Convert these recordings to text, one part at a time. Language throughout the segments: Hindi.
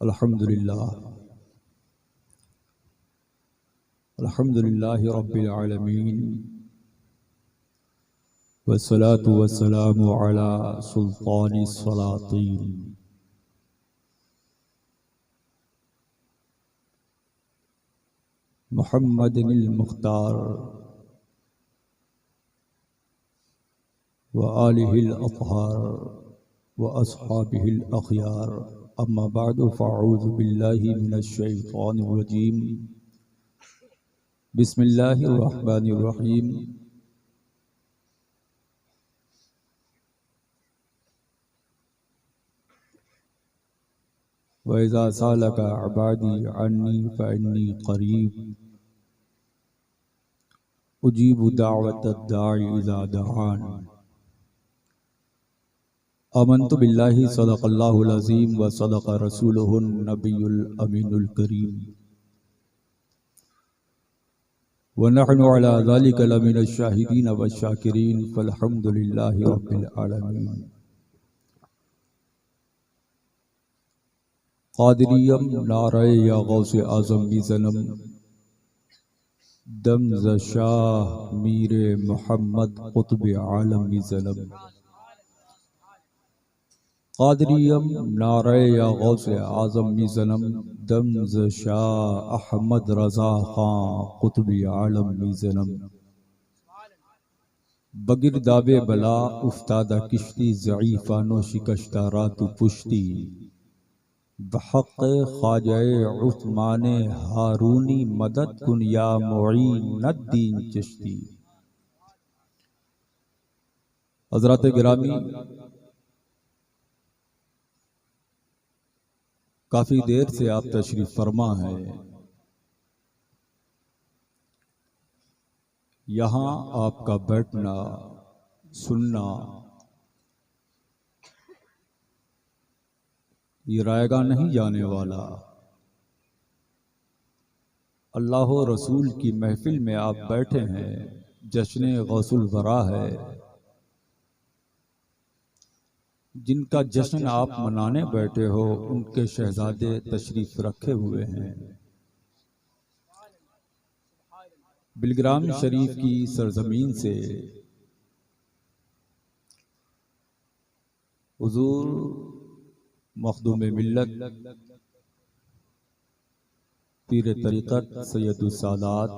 अल्हम्दुलिल्लाह अल्हम्दुलिल्लाहि रब्बिल आलमीन वस्सलातु वस्सलामु अला सुल्तानिस सलातीन मुहम्मदिनिल मुख्तार व आलिहिल अत्हार व अस्हाबिहिल अखयार। अम्मा बअदु फ़अऊज़ु बिल्लाहि मिनश शैतानिर रजीम। बिस्मिल्लाहिर रहमानिर रहीम। व इज़ा सअलका इबादी अन्नी फ़इन्नी क़रीब उजीबु दाअवतद दाई इज़ा दआन। आमन्तु बिल्लाहि सदक़ल्लाहुल अज़ीम व सदक़ रसूलुहुन नबियुल अमीनुल करीम व नहनु अला ज़ालिका लमिनश शाहिदीन व शाकिरीन फ़ल्हम्दुलिल्लाहि रब्बिल आलमीन। क़ादिरियम नारे या गौसे आज़म बी ज़नम दम ज़ शाह मीरे मोहम्मद क़ुत्ब आलम बी ज़नम। क़ादिरियम नारे या गौसे आज़म बी ज़नम दम ज़ शाह अहमद रज़ा ख़ां क़ुत्ब आलम बी ज़नम। बगिरदाबे बला उफ्तादा किश्ती ज़ईफ़ानो शिकश्ता रातु पुश्ती बहक़ ख्वाजाए उस्माने हारूनी मदद कुन या मुईनुद्दीन चिश्ती। हज़रात गिरामी, काफ़ी देर से आप तशरीफ़ फरमा है। यहाँ आपका बैठना सुनना ये रायगा नहीं जाने वाला। अल्लाह और रसूल की महफिल में आप बैठे हैं, जश्न गौसुल वरा है। जिनका जश्न आप मनाने बैठे हो उनके शहजादे तशरीफ रखे हुए हैं। बिलग्राम शरीफ की सरजमीन से हुजूर मखदूम मिल्लत पीर तरीक़त सैयदुस सादात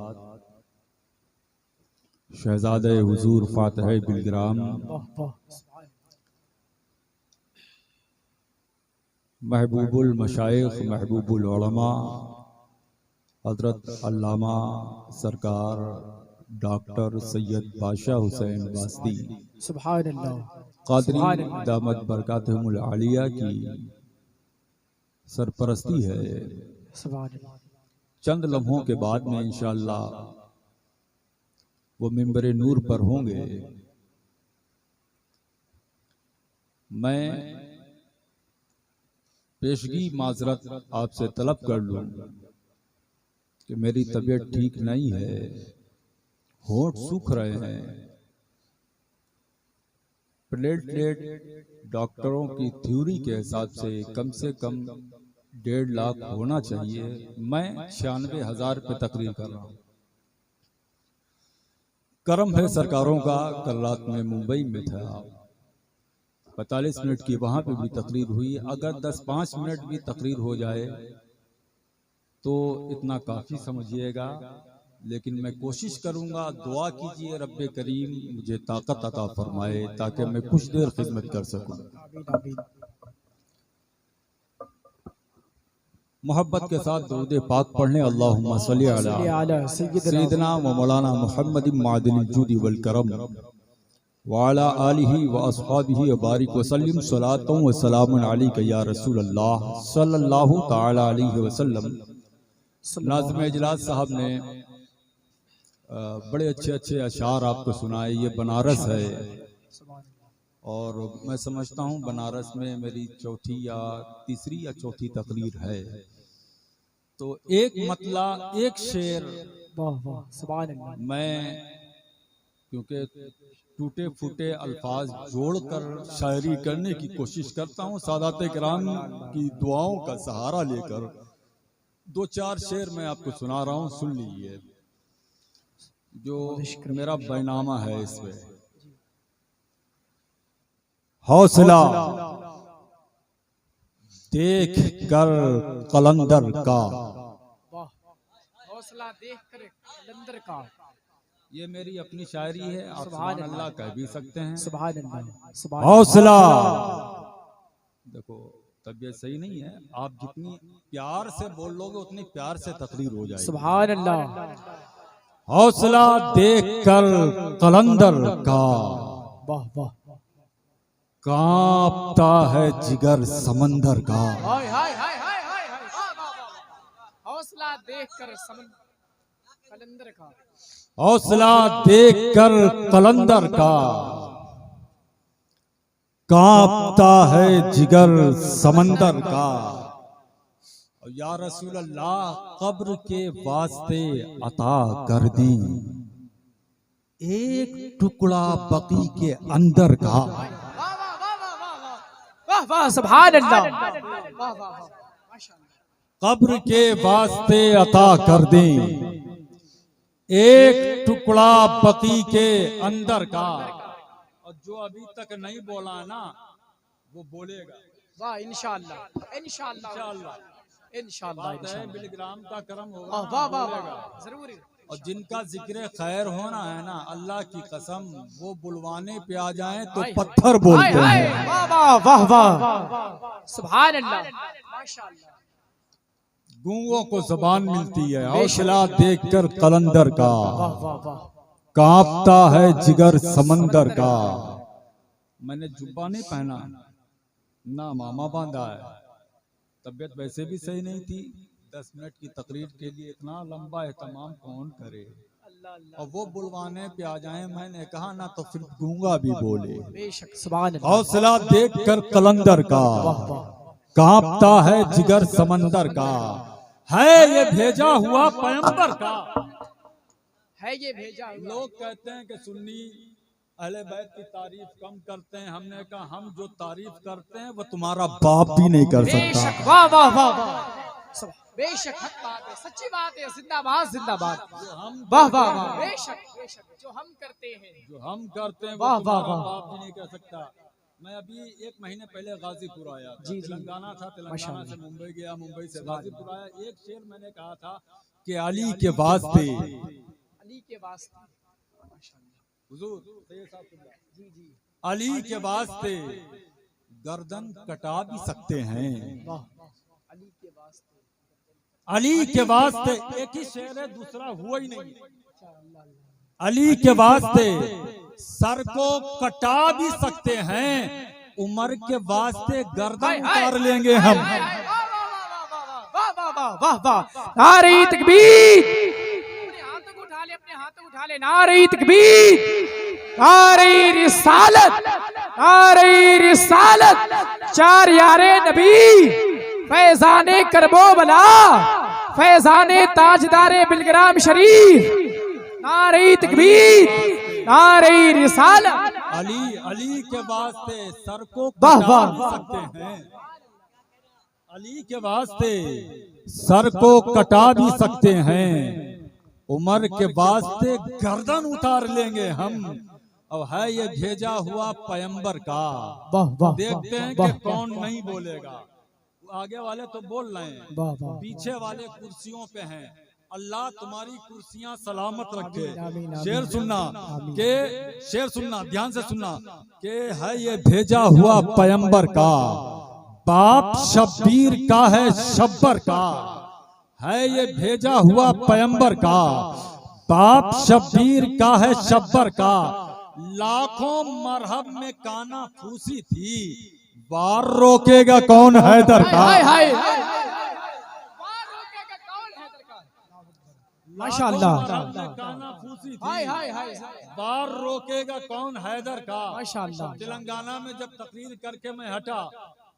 शहजादे हुजूर फातिह बिलग्राम महबूबुल मशाइख महबूबुल उलमा हज़रत अल्लामा सरकार डॉक्टर सैयद बादशाह हुसैन वास्ती क़ादरी दामत बरकातहुमुल आलिया की सरपरस्ती है। चंद लम्हों के बाद में इंशाअल्लाह वो मिंबर नूर पर होंगे। मैं पेशगी माजरत आपसे तलब कर लूं कि मेरी तबीयत ठीक नहीं है, होंठ सूख रहे हैं। प्लेटलेट डॉक्टरों की थ्योरी के हिसाब से कम 1.5 लाख होना चाहिए। मैं 96,000 पे तकरीर कर रहा हूँ। करम है सरकारों का, कल रात में मुंबई में था, 45 मिनट की वहां पे भी तकरीर हुई। अगर 10-5 मिनट भी तकरीर हो जाए तो इतना काफी समझिएगा, लेकिन मैं कोशिश करूंगा। दुआ कीजिए रब्बे करीम मुझे ताकत अता फरमाए ताकि मैं कुछ देर खिदमत कर सकूं। मोहब्बत के साथ दुरूद पाक पढ़ने। अल्लाहुम्मा सल्ली अला सय्यिदना व मौलाना मुहम्मद मादिल जूदी वल करम व अला आलिहि व अस्हाबिहि व बारिक व सल्लिम सलातुन व सलामुन अलैका या रसूल अल्लाह सल्लल्लाहु तआला अलैहि वसल्लम। नाज़िम इजलास साहब ने बड़े अच्छे अच्छे अशार आपको सुनाए। ये बनारस है और मैं समझता हूँ बनारस में मेरी तीसरी या चौथी तकरीर है। तो एक मतला एक शेर मैं क्योंकि टूटे फूटे अल्फाज जोड़कर शायरी करने की कोशिश करता हूँ। सादात किराम की दुआओं का सहारा लेकर 2-4 शेर मैं आपको सुना रहा हूँ, सुन लीजिए। जो मेरा बैनामा है इसमें। हौसला देख कर कलंदर का, हौसला देख कर कलंदर का, ये मेरी अपनी शायरी है, आप सुभान अल्लाह कह भी सकते हैं। सुभान अल्लाह। हौसला, देखो तबीयत सही नहीं है, आप जितनी प्यार से बोल लोगे उतनी प्यार से तकरीर हो जाएगी। सुभान अल्लाह। हौसला देख कर कलंदर का, वाह वाह, कांपता है जिगर समंदर का। हाय हाय हाय हाय हाय हाय, हौसला देख कर कलंदर का, हौसला देख कर कलंदर का, कांपता है जिगर समंदर का। और या रसूल अल्लाह कब्र के वास्ते अता कर दें एक टुकड़ा बकी के अंदर का। वाह वाह, सुभान अल्लाह, वाह वाह, माशाअल्लाह। कब्र के वास्ते अता कर दें एक टुकड़ा बकी के अंदर का। और जो अभी तक नहीं बोला है ना वो बोलेगा। वाह, इंशाअल्लाह इंशाअल्लाह इंशाअल्लाह, बिलग्राम का करम होगा। वाह वाह वाह, जरूर। और जिनका जिक्र खैर होना है ना, अल्लाह की कसम, वो बुलवाने पे आ जाएं तो पत्थर बोलते हैं। वाह वाह वाह वाह, सुभान अल्लाह, माशाअल्लाह। गूंगों को जबान मिलती है। हौसला देखकर कलंदर का, वाह वाह वाह, कांपता है जिगर समंदर का। मैंने जुब्बा नहीं पहना ना मामा बांधा है, तबीयत वैसे भी सही नहीं थी। 10 मिनट की तकरीर के लिए इतना लंबा एहतमाम कौन करे। और वो बुलवाने पे आ जाए, मैंने कहा ना तो फिर गूंगा भी बोले। बेशक, सुभान अल्लाह। हौसला देखकर कलंदर का, कांपता है जिगर समंदर का। है ये भेजा हुआ पैगंबर का, है ये भेजा हुआ। लोग कहते हैं कि सुन्नी अहले बैत की तारीफ कम करते हैं। हमने कहा हम जो तारीफ करते हैं वो तुम्हारा बाप भी नहीं कर सकता। बेशक, वाह वाह वाह वाह, बेशक, हक बात है, सच्ची बात है, जिंदाबाद जिंदाबाद, वाह वाह वाह, बेशक बेशक, जो हम करते हैं वो तुम्हारा बाप भी नहीं कर सकता। मैं अभी 1 महीने पहले गाजीपुर आया था। तेलंगाना था, तेलंगाना से मुंबई गया, मुंबई से गाजीपुर आया। एक शेर मैंने कहा था कि अली के वास्ते, अली के वास्ते, हुजूर जी जी, अली के वास्ते गर्दन कटा भी सकते हैं। अली के वास्ते, अली के वास्ते, एक ही शेर है, दूसरा हुआ ही नहीं। अली के वास्ते सर को कटा भी सकते हैं, उमर के वास्ते गर्दन उतार लेंगे हम। वाह वाह वाह वाह, नारे तकबीर, अपने हाथ उठा ले, नारे तकबीर, नारे रिसालत, नारे रिसालत, 4 यारे नबी, फैजाने करबो बला, फैजाने ताजदारे बिलग्राम शरीफ, नारे तकबीर, नारे रिसालत। अली के वास्ते सर को कटा भी सकते हैं, अली के वास्ते सर को कटा भी सकते हैं, उमर के वास्ते गर्दन उतार लेंगे हम। अब है ये भेजा हुआ पैगंबर का। देखते हैं कि कौन नहीं बोलेगा। आगे वाले तो बोल रहे हैं, पीछे वाले कुर्सियों पे हैं। अल्लाह तुम्हारी कुर्सियां सलामत रखे। शेर सुनना के, शेर सुनना, ध्यान से सुनना के है ये भेजा हुआ पैगंबर का, बाप शब्बीर का है शब्बर का। है ये भेजा हुआ पैगंबर का, बाप शब्बीर का है शब्बर का। लाखों मरहब में काना फूसी थी, वार रोकेगा कौन हैदर का। माशाअल्लाह, काना फूसी थी, वार रोकेगा कौन हैदर का। माशाअल्लाह। तेलंगाना में जब तकरीर करके मैं हटा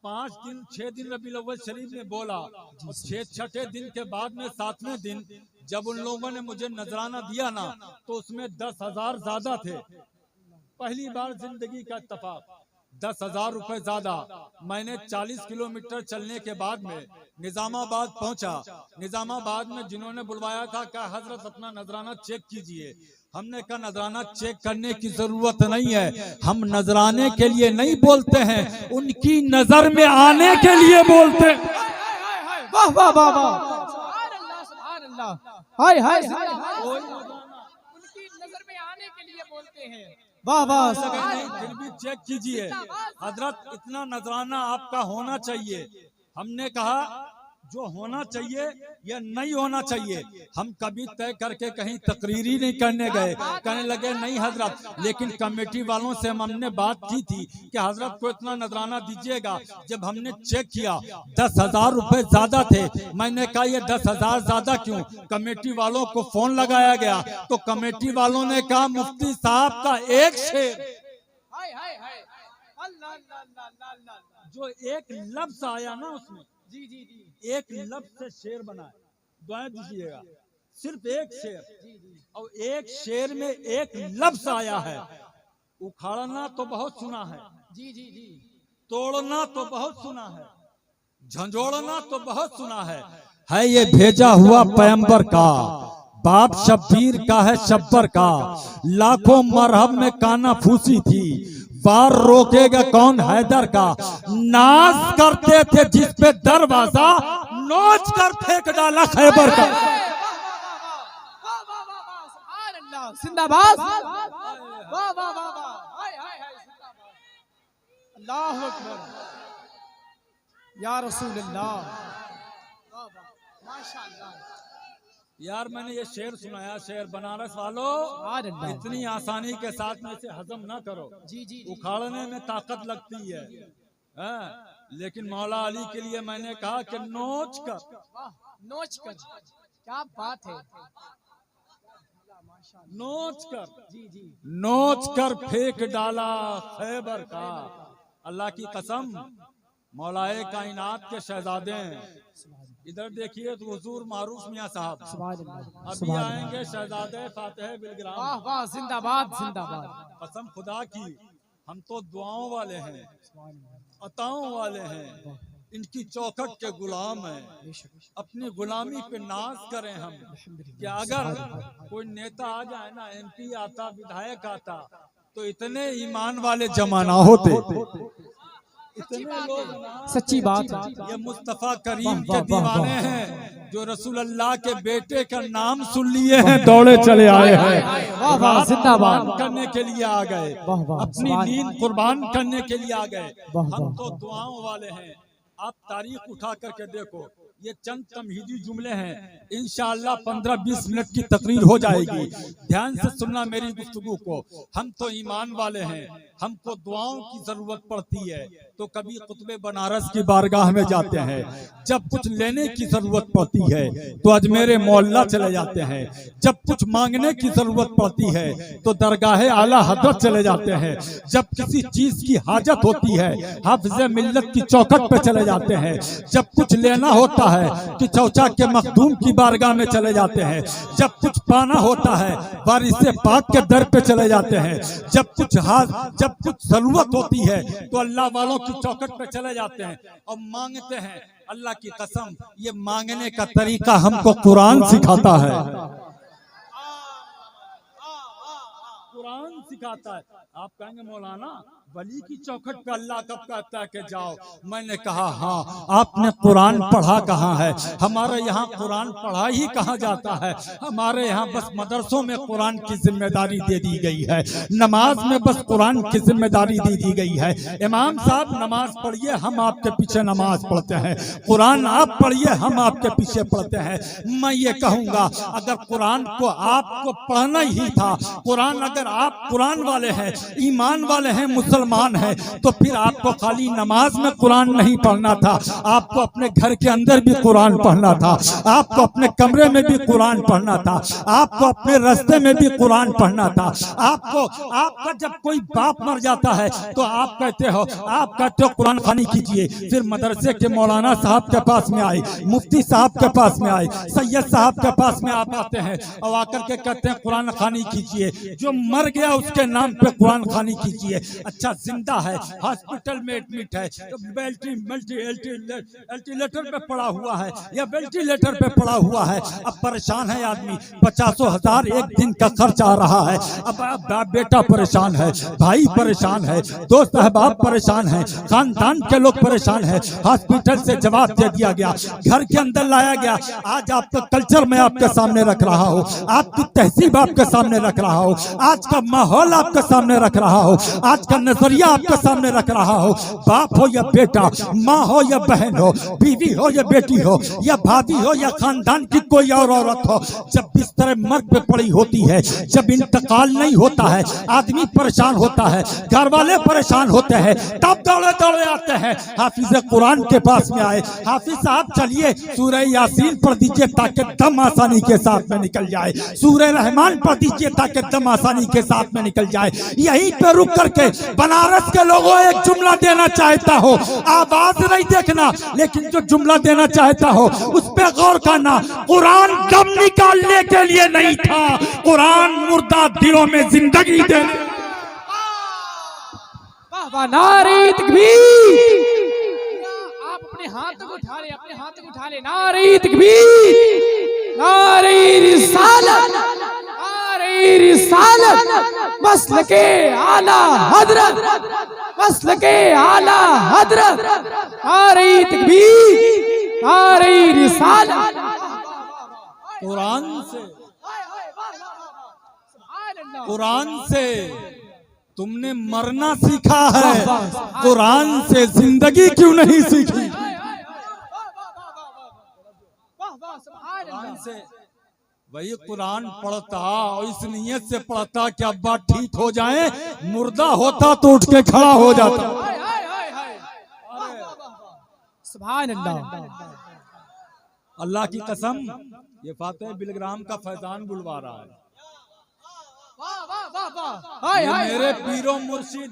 6 दिन रबीउल अव्वल शरीफ में बोला और 6 दिन के बाद में 7वें दिन जब उन लोगों ने मुझे नजराना दिया ना तो उसमें 10,000 ज्यादा थे। पहली बार जिंदगी का इत्तेफाक 10,000 रुपए ज्यादा। मैंने 40 किलोमीटर चलने के बाद में निजामाबाद पहुंचा। निजामाबाद में जिन्होंने बुलवाया था क्या हजरत अपना नजराना चेक कीजिए। हमने कहा नजराना चेक करने की जरूरत नहीं है, हम नजराने के लिए नहीं बोलते हैं, उनकी नजर में आने के लिए बोलते हैं। वाह वाह वाह वाह, सुभान अल्लाह सुभान अल्लाह, हाय हाय उनकी नजर में आने के लिए बोलते हैं। वाह वाह, नहीं फिर भी चेक कीजिए हजरत, इतना नजराना आपका होना चाहिए। हमने कहा जो होना चाहिए या नहीं होना चाहिए। हम कभी तय करके कहीं तकरीरी नहीं करने गए, कहने लगे नहीं हजरत, लेकिन कमेटी वालों से हमने बात की थी कि हजरत को इतना नजराना दीजिएगा। जब हमने चेक किया 10,000 रुपए ज्यादा थे। मैंने कहा ये 10,000 ज्यादा क्यों? कमेटी वालों को फोन लगाया गया तो कमेटी वालों ने कहा मुफ्ती साहब का एक शेर, जो एक लफ्ज आया ना उसमें, जी जी जी, एक लफ्ज से शेर बनाए, दुआ दीजिएगा, सिर्फ एक शेर, और एक शेर में एक लफ्ज आया है। उखाड़ना तो बहुत सुना है, जी जी जी, तोड़ना तो बहुत सुना है, झंझोड़ना तो बहुत सुना है ये भेजा हुआ पैगंबर का, बाप शब्बीर का है शब्बर का, लाखों मरहब में काना फूसी थी, वार रोकेगा कौन हैदर का, नाज करते थे जिस पे दरवाजा, नोच कर फेंक डाला खैबर का। जिंदाबाद, वाह वाह वाह वाह, हाय हाय हाय, जिंदाबाद, अल्लाहु अकबर, या रसूल अल्लाह, वाह वाह, माशाअल्लाह। यार मैंने ये शेर सुनाया, शेर बनारस वालों इतनी आसानी के साथ में इसे हजम ना करो, जी जी, उखाड़ने में ताकत लगती है, लेकिन मौला अली के लिए मैंने कहा कि नोच कर, नोच कर, क्या बात है, नोच कर, जी जी, नोच कर फेंक डाला खैबर का। अल्लाह की कसम मौलाए कायनात के शहजादे हैं। इधर देखिए तो हुजूर मारूफ मियां साहब अभी आएंगे, शहजादे फातिह बिलग्राम, वाह वाह, जिंदाबाद जिंदाबाद, कसम खुदा की हम तो दुआओं वाले हैं, अताओं वाले हैं, इनकी चौखट के गुलाम हैं। अपनी गुलामी पे नाज करें हम कि अगर कोई नेता आ जाए ना, MP आता, विधायक आता, तो इतने ईमान वाले जमाना होते, इतने लोग, सच्ची बात, ये मुस्तफा करीम के दीवाने हैं जो रसूल अल्लाह के बेटे का नाम सुन लिए हैं, दौड़े चले आए हैं, वाह वाह, जिंदाबाद करने के लिए आ गए, अपनी नींद कुर्बान करने के लिए आ गए। हम तो दुआओं वाले हैं। आप तारीख उठा करके देखो, ये चंद तमहीदी जुमले हैं, इंशाअल्लाह 15-20 मिनट की तकरीर हो जाएगी। ध्यान से सुनना मेरी गुफ्तगू को। हम तो ईमान वाले हैं, हमको दुआओं की जरूरत पड़ती है तो कभी कुतुबे बनारस की बारगाह में जाते हैं, जब कुछ लेने की जरूरत पड़ती है तो अजमेर मोहल्ला चले जाते हैं, जब कुछ मांगने की जरूरत पड़ती है तो दरगाह आला हजरत चले जाते हैं, जब किसी चीज की हाजत होती है हाफिज़े मिल्लत की चौखट पे चले जाते हैं, जब कुछ लेना होता है कि चौचा के मखदूम की बारगाह में चले जाते हैं, जब कुछ पाना होता है वारिसे पाक के दर पे चले जाते हैं, जब कुछ जरूरत होती है तो अल्लाह वालों की चौखट पे चले जाते हैं और मांगते हैं। अल्लाह की कसम ये मांगने का तरीका हमको कुरान सिखाता है, कुरान सिखाता है। आप कहेंगे मौलाना वली की चौखट पे अल्लाह कब कहता है कि जाओ? मैंने कहा हाँ, आपने कुरान पढ़ा कहाँ है? हमारे यहाँ कुरान पढ़ा ही कहाँ जाता है। हमारे यहाँ बस मदरसों में कुरान की जिम्मेदारी दे दी गई है, नमाज में बस कुरान की जिम्मेदारी दे दी गई है। इमाम साहब नमाज पढ़िए, हम आपके पीछे नमाज पढ़ते हैं, कुरान आप पढ़िए, हम आपके पीछे पढ़ते हैं। मैं ये कहूँगा अगर कुरान को आपको पढ़ना ही था, कुरान अगर आप कुरान वाले हैं, ईमान वाले हैं, मुसलमान मुसलमान हैं तो फिर आपको खाली नमाज में कुरान नहीं पढ़ना था, आपको अपने घर के अंदर भी कुरान पढ़ना था, आपको अपने कमरे में भी कुरान पढ़ना था, आपको अपने रास्ते में भी कुरान पढ़ना था। आपका जब कोई बाप मर जाता है तो आप कहते हो कुरान खानी कीजिए। फिर मदरसे के मौलाना साहब के पास में आए, मुफ्ती साहब के पास में आए, सैयद साहब के पास में आप आते हैं और आकर के कहते हैं कुरान खानी कीजिए। जो मर गया उसके नाम पे कुरान खानी कीजिए। अच्छा जिंदा है, हॉस्पिटल में एडमिट है, तो वेंटिलेटर पे पड़ा हुआ है या वेंटिलेटर पे पड़ा हुआ है, अब परेशान है आदमी, 50,000 एक दिन का खर्च आ रहा है। अब बेटा परेशान है, भाई परेशान है, दोस्त अहबाब परेशान है, खानदान के लोग परेशान है। हॉस्पिटल से जवाब दे दिया गया, घर के अंदर लाया गया। आज आपका कल्चर मैं आपके सामने रख रहा हूँ, आपकी तहजीब आपके सामने रख रहा हूँ, आज का माहौल आपके सामने रख रहा हूँ, आज का नजरिया आपके सामने रख रहा हूँ। बाप हो या बेटा, माँ हो या बहन हो, बीवी हो या बेटी हो या भाभी हो या खानदान की कोई और औरत हो, जब बिस्तर मर्ग पे पड़ी होती है, जब इंतकाल नहीं होता है, आदमी परेशान होता है, घर वाले परेशान होते हैं, तब दौड़े दौड़े आते हैं हाफिज कुरान के पास में आए। हाफिज साहब चलिए सूरह यासीन पढ़ दीजिए ताकि दम आसानी के साथ में निकल जाए, सूरह रहमान पढ़ दीजिए ताकि दम आसानी के साथ में निकल जाए। यहीं पे रुक करके बनारस के लोगों एक जुमला देना चाहता हो, आवाज नहीं देखना, लेकिन जो जुमला देना चाहता हो उस पे गौर करना। कुरान दम निकालने के लिए नहीं था, कुरान मुर्दा दिलों में जिंदगी देने। नारे तकबीर। आप अपने हाथ को उठा ले, अपने हाथ को उठा ले। नारे तकबीर, नारे रिसालत, नारे रिसालत, मसलके आला हजरत, मसलके आला हजरत। नारे तकबीर, नारे रिसालत। कुरान से तुमने मरना सीखा है, कुरान से जिंदगी क्यों नहीं सीखी? कुरान से वही कुरान पढ़ता और इस नियत से पढ़ता कि अब्बा ठीक हो जाए, मुर्दा होता तो उठ के खड़ा हो जाता। सुभान अल्लाह। अल्लाह की कसम, ये फातेह बिलग्राम का फैजान बुलवा रहा है। ये मेरे पीरो मुर्शिद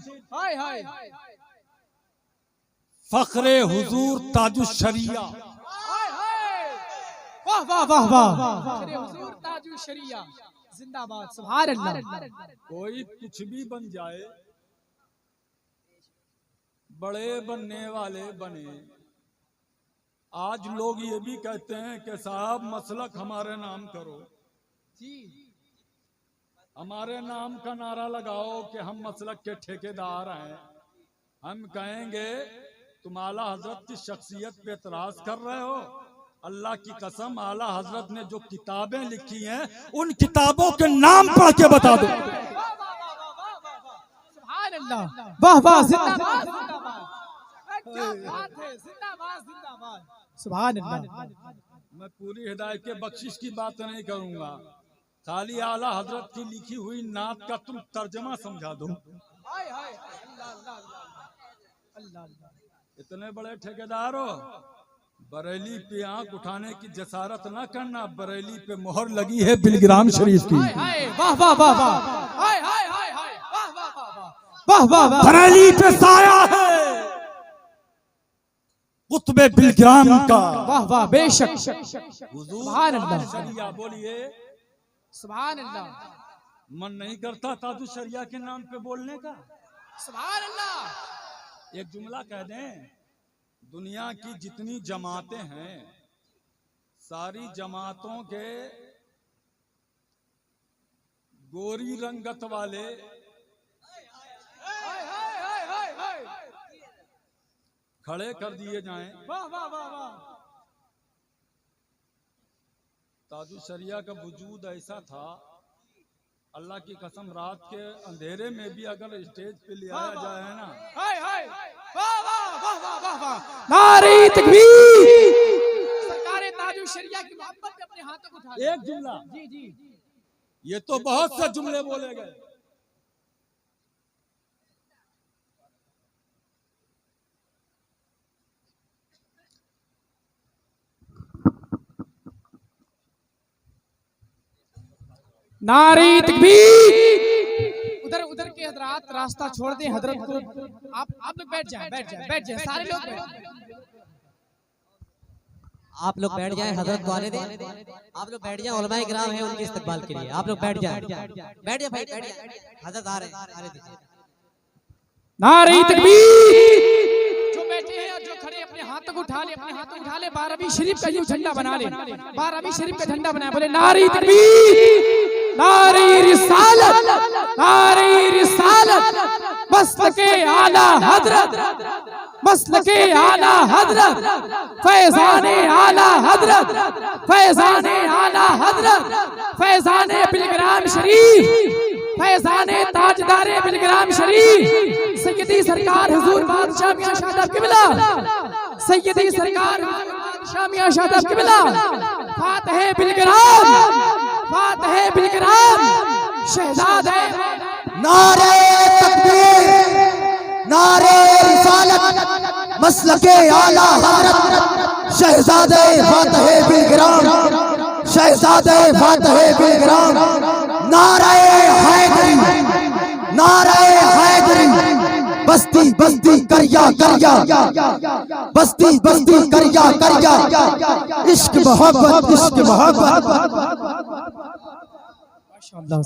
फख्रे हुजूर ताजुशरिया, वाह वाह वाह वाह, फख्रे हुजूर ताजुशरिया जिंदाबाद। सुभान अल्लाह। कोई कुछ भी बन जाए, बड़े बनने वाले बने। आज लोग ये भी कहते हैं कि साहब मसलक हमारे नाम करो, हमारे नाम का नारा लगाओ कि हम मसलक के ठेकेदार हैं। हम कहेंगे तुम आला हजरत की शख्सियत पे एतराज कर रहे हो। अल्लाह की कसम, आला हजरत ने जो किताबें लिखी हैं उन किताबों के नाम पढ़ के बता दो। सुभान अल्लाह, वाह वाह, जिंदाबाद जिंदाबाद, क्या बात है, जिंदाबाद जिंदाबाद। सुभान अल्लाह। मैं पूरी हिदायत के बख्शिश की बात नहीं करूंगा, खाली आला हजरत की लिखी हुई नात का तुम तर्जमा समझा दो। इतने बड़े ठेकेदार हो, बरेली पे आंख उठाने की जसारत ना करना। बरेली पे मोहर लगी है बिलग्राम शरीफ की। वाह वाह वाह वाह, वाह वाह वाह, बरेली पे साया है कुतुबे बिलग्राम का। वाह वाह, बेशक। सुभान अल्लाह। बोलिए सुभान अल्लाह। मन नहीं करता ताजु शरिया के नाम पे बोलने का? सुभान अल्लाह। एक जुमला कह दें, दुनिया की जितनी जमातें हैं सारी जमातों के गोरी रंगत वाले खड़े कर दिए जाएं। वाह वाह वाह वाह। ताजु शरिया का वजूद ऐसा था, अल्लाह की कसम, रात के अंधेरे में भी अगर स्टेज पे ले आया जाए ना, नारे तकबीर। सरकार ताजु शरिया की मोहब्बत में अपने हाथों को उठा ले। एक जुमला, जी जी, ये तो बहुत से जुमले बोले गए। नारे तकबीर। उधर उधर के हजरात रास्ता छोड़ दें हजरत को। आप लोग बैठ जाएं, बैठ जाएं, बैठ जाएं, सारे लोग बैठ जाएं। आप लोग बैठ जाएं, हजरत को आने दें। आप लोग बैठ जाएं, उलमाए किराम हैं उनके इस्तकबाल के लिए। आप लोग बैठ जाएं, बैठ जाएं भाई, बैठ जाएं। हजरत आ रहे हैं, आ रहे हैं। नारे तकबीर। जो बैठे हैं और जो खड़े अपने हाथों को उठा ले, अपने हाथों को उठा ले, बारहवीं शरीफ का ये झंडा बना ले, बारहवीं शरीफ का झंडा बनाए, बोले नारे तकबीर, नारे रिसालत, नारे रिसालत, मसलके आला हजरत, मसलके आला हजरत, फैजाने आला हजरत, फैजाने आला हजरत, फैजाने बिलग्राम शरीफ, फैजाने ताजदारे बिलग्राम शरीफ, सैयदी सरकार हुजूर बादशाह मियां शादाब किबला, सैयदी सरकार बादशाह मियां शादाब किबला, फातिह बिलग्राम, फातिह बिलग्राम, शहजादे। नारे तकबीर, नारे रिसालत, मसलके आला हजरत, शहजादे फातिह बिलग्राम, शहजादे फातिह बिलग्राम, नारे हैदरी, नारे हैदरी, बस्ती बस्ती करिया करिया, बस्ती बस्ती करिया करिया, इश्क मोहब्बत, इश्क मोहब्बत।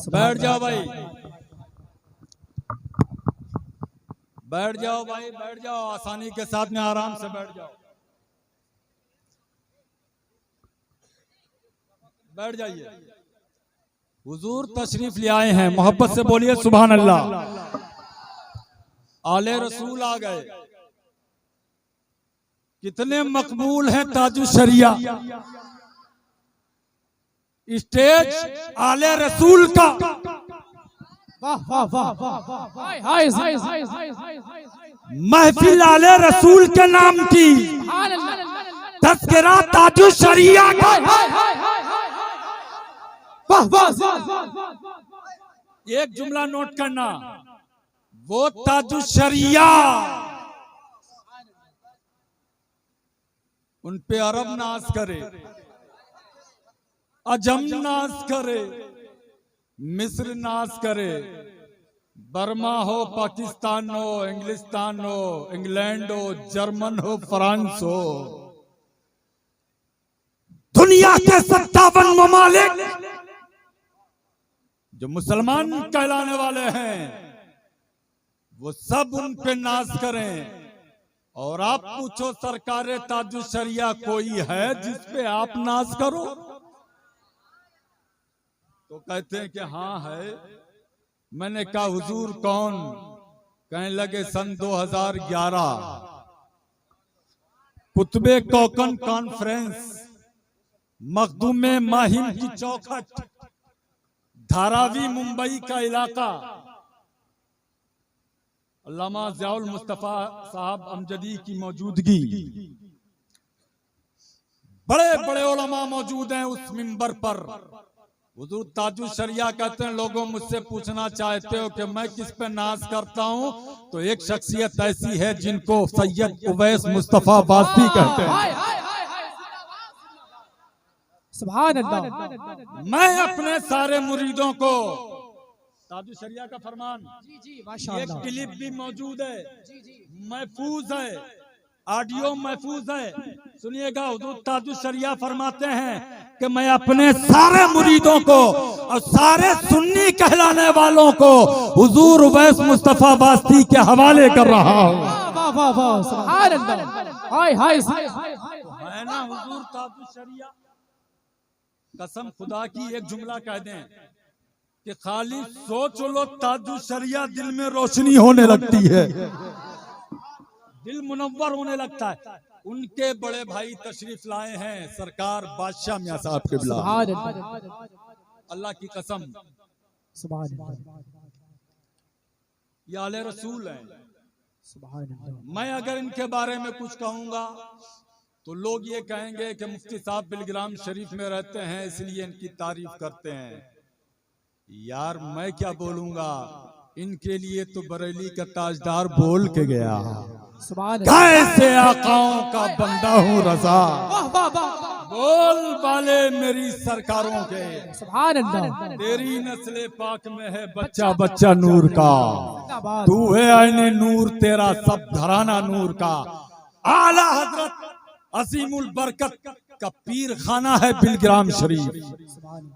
बैठ जाओ भाई, बैठ जाओ भाई, बैठ जाओ, आसानी के साथ में आराम से बैठ जाओ, बैठ जाइए। हुजूर तशरीफ ले आए हैं, मोहब्बत से बोलिए सुभान अल्लाह। आले रसूल आ गए, कितने मकबूल हैं ताजु शरिया। स्टेज आले रसूल का, वाह वाह वाह वाह हाय हाय हाय हाय हाय हाय। महफिल आले रसूल के नाम की, तज़किरा ताजु शरिया का। वाह वाह। एक जुमला नोट करना, वो ताजु शरिया, उन पे अरब नाज करे, अजम नाज करे, मिस्र नाज करे, बर्मा हो, पाकिस्तान हो, इंग्लिस्तान हो, इंग्लैंड हो, जर्मन हो, फ्रांस हो, दुनिया के 57 ममालिक जो मुसलमान कहलाने वाले हैं, वो सब उन पे नाज करें। और आप पूछो सरकारे ताजु शरिया कोई है जिस पे आप नाज करो? तो कहते हैं कि हाँ है। मैंने कहा हुजूर कौन? कहने लगे सन 2011 कुतुबे कोकन कॉन्फ्रेंस, मखदूमे माहिम की चौखट, धारावी मुंबई का इलाका, अल्लामा ज़ियाउल मुस्तफा साहब अमजदी की मौजूदगी, बड़े बड़े उलमा मौजूद हैं उस मिंबर पर। हुजूर ताजु शरिया कहते हैं, लोगों मुझसे पूछना चाहते हो कि मैं किस पे नाज करता हूं, तो एक शख्सियत ऐसी है जिनको सैयद उवैस मुस्तफा वास्ती कहते हैं। सुभान अल्लाह। मैं अपने सारे मुरीदों को ताजु शरिया का फरमान, जी जी माशाअल्लाह, एक क्लिप भी मौजूद है, महफूज है, ऑडियो महफूज है, सुनिएगा। हुजूर ताजु शरिया फरमाते हैं कि मैं अपने सारे मुरीदों को और सारे सुन्नी कहलाने वालों को हुजूर उवैस मुस्तफा वास्ती के हवाले कर रहा हूँ। वाह वाह वाह सुभान अल्लाह। हाय हाय हाय। है ना हुजूर ताजु शरिया? कसम खुदा की एक जुमला कह दें कि खाली सोच लो ताजु शरिया, दिल में रोशनी होने लगती है, दिल मुनव्वर होने लगता है। उनके बड़े भाई तशरीफ लाए हैं, सरकार बादशाह मियां साहब के बिला, अल्लाह की कसम ये आले रसूल हैं। मैं अगर इनके बारे में कुछ कहूंगा तो लोग ये कहेंगे कि मुफ्ती साहब बिलग्राम शरीफ में रहते हैं इसलिए इनकी तारीफ करते हैं। यार मैं क्या बोलूंगा, इनके लिए तो बरेली का ताजदार बोल के गया, कैसे आकाओं का बंदा हूँ रजा। बोल वाले मेरी सरकारों के, सुभान अल्लाह। तेरी नस्ले पाक में है बच्चा बच्चा नूर का, जिंदाबाद। तू है आईने नूर, तेरा सब घराना नूर का। आला हजरत असीमुल बरकत का पीर खाना है बिलग्राम शरीफ।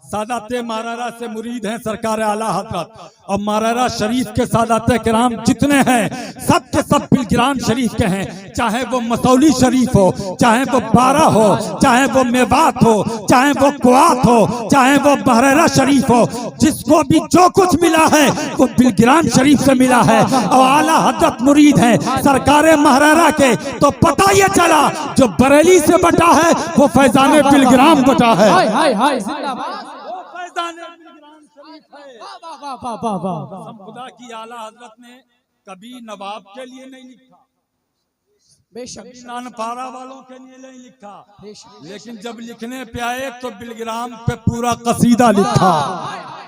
सादाते मारारा से मुरीद हैं सरकार आला हजरत, और मारारा शरीफ के सादाते किराम जितने हैं सब के सब बिलग्राम शरीफ के हैं। चाहे वो मसौली शरीफ हो, चाहे वो बारा हो, चाहे वो मेवात हो, चाहे वो कुआत हो, चाहे वो बहरेरा शरीफ हो, जिसको भी जो कुछ मिला है वो बिलग्राम शरीफ से मिला है। और आला हजरत मुरीद हैं सरकार महरारा के, तो पता ये चला जो बरेली से बटा है वो फैजान बिलग्राम बटा है। हाय हाय हाय, जिंदाबाद। वो फैजान बिलग्राम शरीफ है। वाह वाह वाह वाह वाह। खुदा की आला हजरत ने कभी नवाब के लिए नहीं लिखा, बेशक नानपारा वालों के लिए नहीं लिखा, बेशक। लेकिन जब लिखने पे आए तो बिलग्राम पे पूरा कसीदा लिखा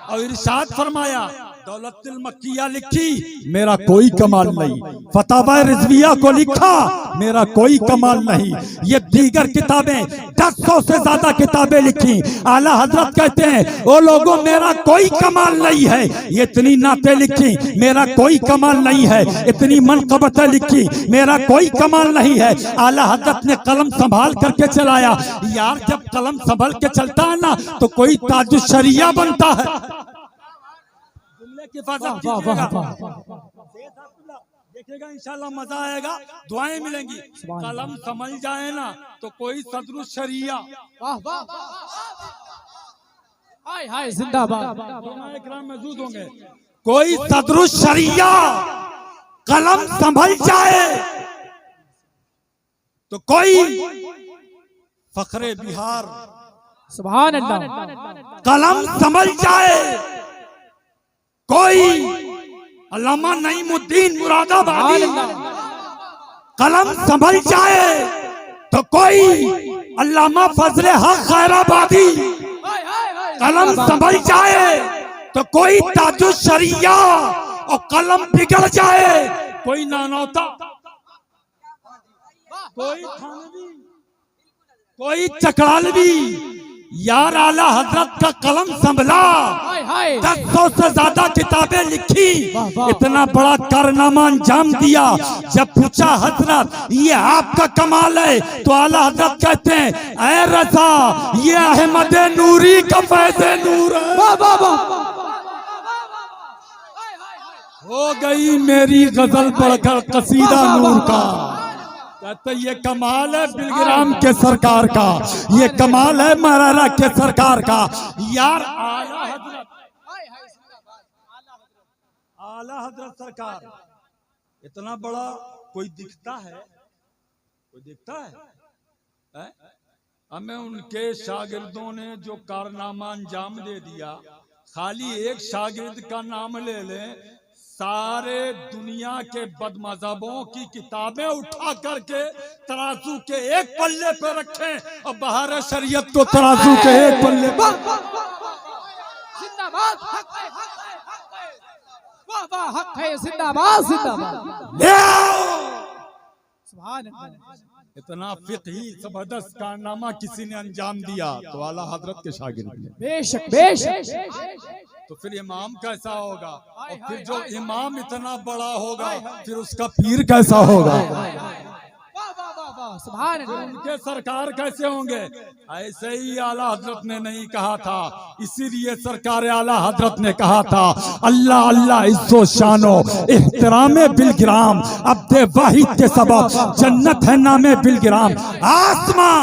और इरशाद फरमाया, दौलतुल मक्किया लिखी मेरा कोई कमाल नहीं, फतावा रिजविया को लिखा मेरा कोई कमाल नहीं, ये दीगर किताबें 1000 से ज्यादा किताबें लिखी। आला हजरत कहते हैं ओ लोगों मेरा कोई कमाल नहीं है, ये इतनी नाते लिखी मेरा कोई कमाल नहीं है, इतनी मनकबतें लिखी मेरा कोई कमाल नहीं है। आला हजरत ने कलम संभाल करके चलाया। यार जब कलम संभल के चलता है ना तो कोई ताजुश शरिया बनता है। की हिफाजत कीजिएगा, देखिएगा इंशाल्लाह मजा आएगा, दुआएं मिलेंगी। कलम समझ जाए ना तो कोई सदरुश शरिया। वाह वाह हाय हाय, जिंदाबाद। इकराम मौजूद होंगे। कोई सदरुश शरिया कलम संभल जाए तो कोई फखरे बिहार सुभान अल्लाह। कलम संभल जाए, कोई अल्लामा नईमुद्दीन मुरादाबादी कलम संभल जाए तो कोई अल्लामा फजले हक खैराबादी कलम संभल जाए तो कोई ताजुश शरिया, और कलम बिगड़ जाए कोई नानौता, कोई थानवी, कोई चकरालवी। यार आला हजरत का कलम संभला, 1000 से ज्यादा किताबें लिखी, इतना बड़ा कारनामा अंजाम दिया। जब पूछा हजरत ये आपका कमाल है तो आला हजरत कहते हैं ऐ रजा ये अहमद नूरी का फैज़े नूर है। हो गई मेरी गजल पढ़कर कसीदा नूर का। कहते ये कमाल है बिलग्राम के सरकार का, ये कमाल है मरारा के सरकार का। यार आला हजरत, आला हजरत सरकार इतना बड़ा कोई दिखता है, कोई दिखता है? हमें उनके शागिर्दों ने जो कारनामा अंजाम दे दिया, खाली एक शागिर्द का नाम ले लें, सारे दुनिया के बदमज़हबों की किताबें उठा करके तराजू के एक पल्ले पे रखें और बाहर शरीयत को तराजू के एक पल्ले पे। जिंदाबाद, वाह वाह, हक है, जिंदाबाद जिंदाबाद। सुभान अल्लाह। इतना फिक़ही जबरदस्त कारनामा किसी ने अंजाम दिया तो आला हजरत के शागिर्द ने। बेशक बेशक। तो फिर इमाम कैसा होगा, और फिर जो इमाम इतना बड़ा होगा फिर उसका पीर कैसा होगा, सुभान अल्लाह। उनके सरकार कैसे होंगे। ऐसे ही आला हजरत ने नहीं कहा था, इसीलिए सरकार आला हजरत ने कहा था अल्लाह अल्लाह इज्जो शानो एहतरामे बिलग्राम, अब्दे वाहिद के सबब जन्नत है नामे बिलग्राम। आसमां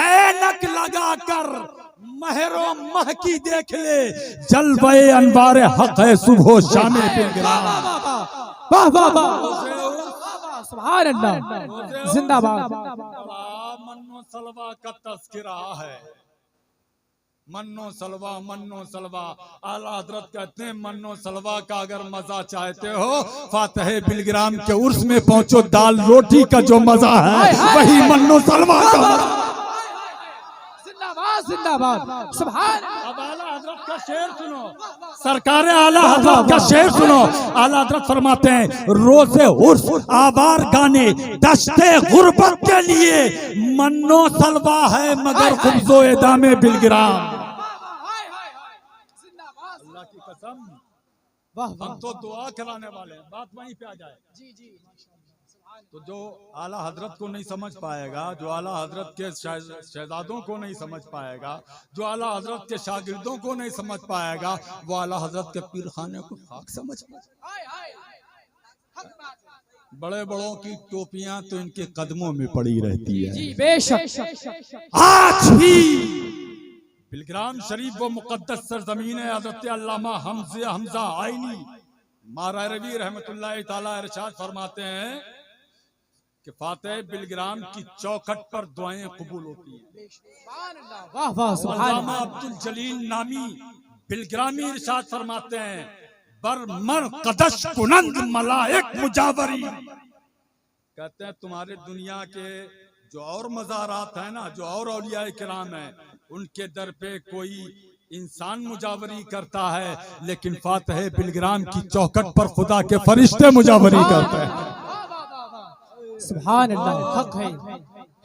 ऐनक लगा कर महरो मह की देख ले, जलवे अनवार हक है सुबह शामे बिलग्राम। वाह वाह वाह, सुभान अल्लाह, जिंदाबाद। मन्नो सलवा का तज़किरा है, मन्नो सलवा। आला हजरत कहते हैं मन्नो सलवा का अगर मजा चाहते हो फातह बिलग्राम के उर्स में पहुंचो, दाल रोटी का जो मजा है वही मन्नो सलवा का। जिंदाबाद जिंदाबाद, सुभान। अब आला हजरत का शेर सुनो, सरकार आला हजरत का शेर सुनो। आला हजरत फरमाते हैं रोज़े उर्स आवार गाने दश्ते गुर्बत के लिए मन्नो सलवा है मगर खुब्जो एदामे बिलगिराम। अल्लाह की कसम, हम तो दुआ कराने वाले हैं, बात वहीं पे आ जाए। जी जी। तो जो आला हजरत को नहीं समझ पाएगा, जो आला हजरत के शहजादों को नहीं समझ पाएगा, जो आला हजरत के शागिर्दों को नहीं समझ पाएगा, वो आला हजरत के पीर खाने को खाक समझ पाएगा। बड़े बड़ों की टोपियां तो इनके कदमों में पड़ी रहती है। जी बेशक। आज भी बिलग्राम शरीफ वो मुकद्दस सरजमीन है। हजरत अल्लामा हमजा आईनी मारारवी रहमतुल्लाह ताला इरशाद फरमाते हैं कि फातेह बिलग्राम की चौखट पर दुआएं कबूल होती हैं। वाह वाह सुभान अल्लामा अब्दुल जलील नामी बिलग्रामी इरशाद फरमाते हैं बरमर कदश कुनंद मलाइक मुजावरी, कहते हैं तुम्हारे दुनिया के जो और मज़ारात है ना, जो और औलिया किराम है, उनके दर पे कोई इंसान मुजावरी करता है, लेकिन फातेह बिलग्राम की चौखट पर खुदा के फरिश्ते मुजावरी करते हैं। सुभान अल्लाह,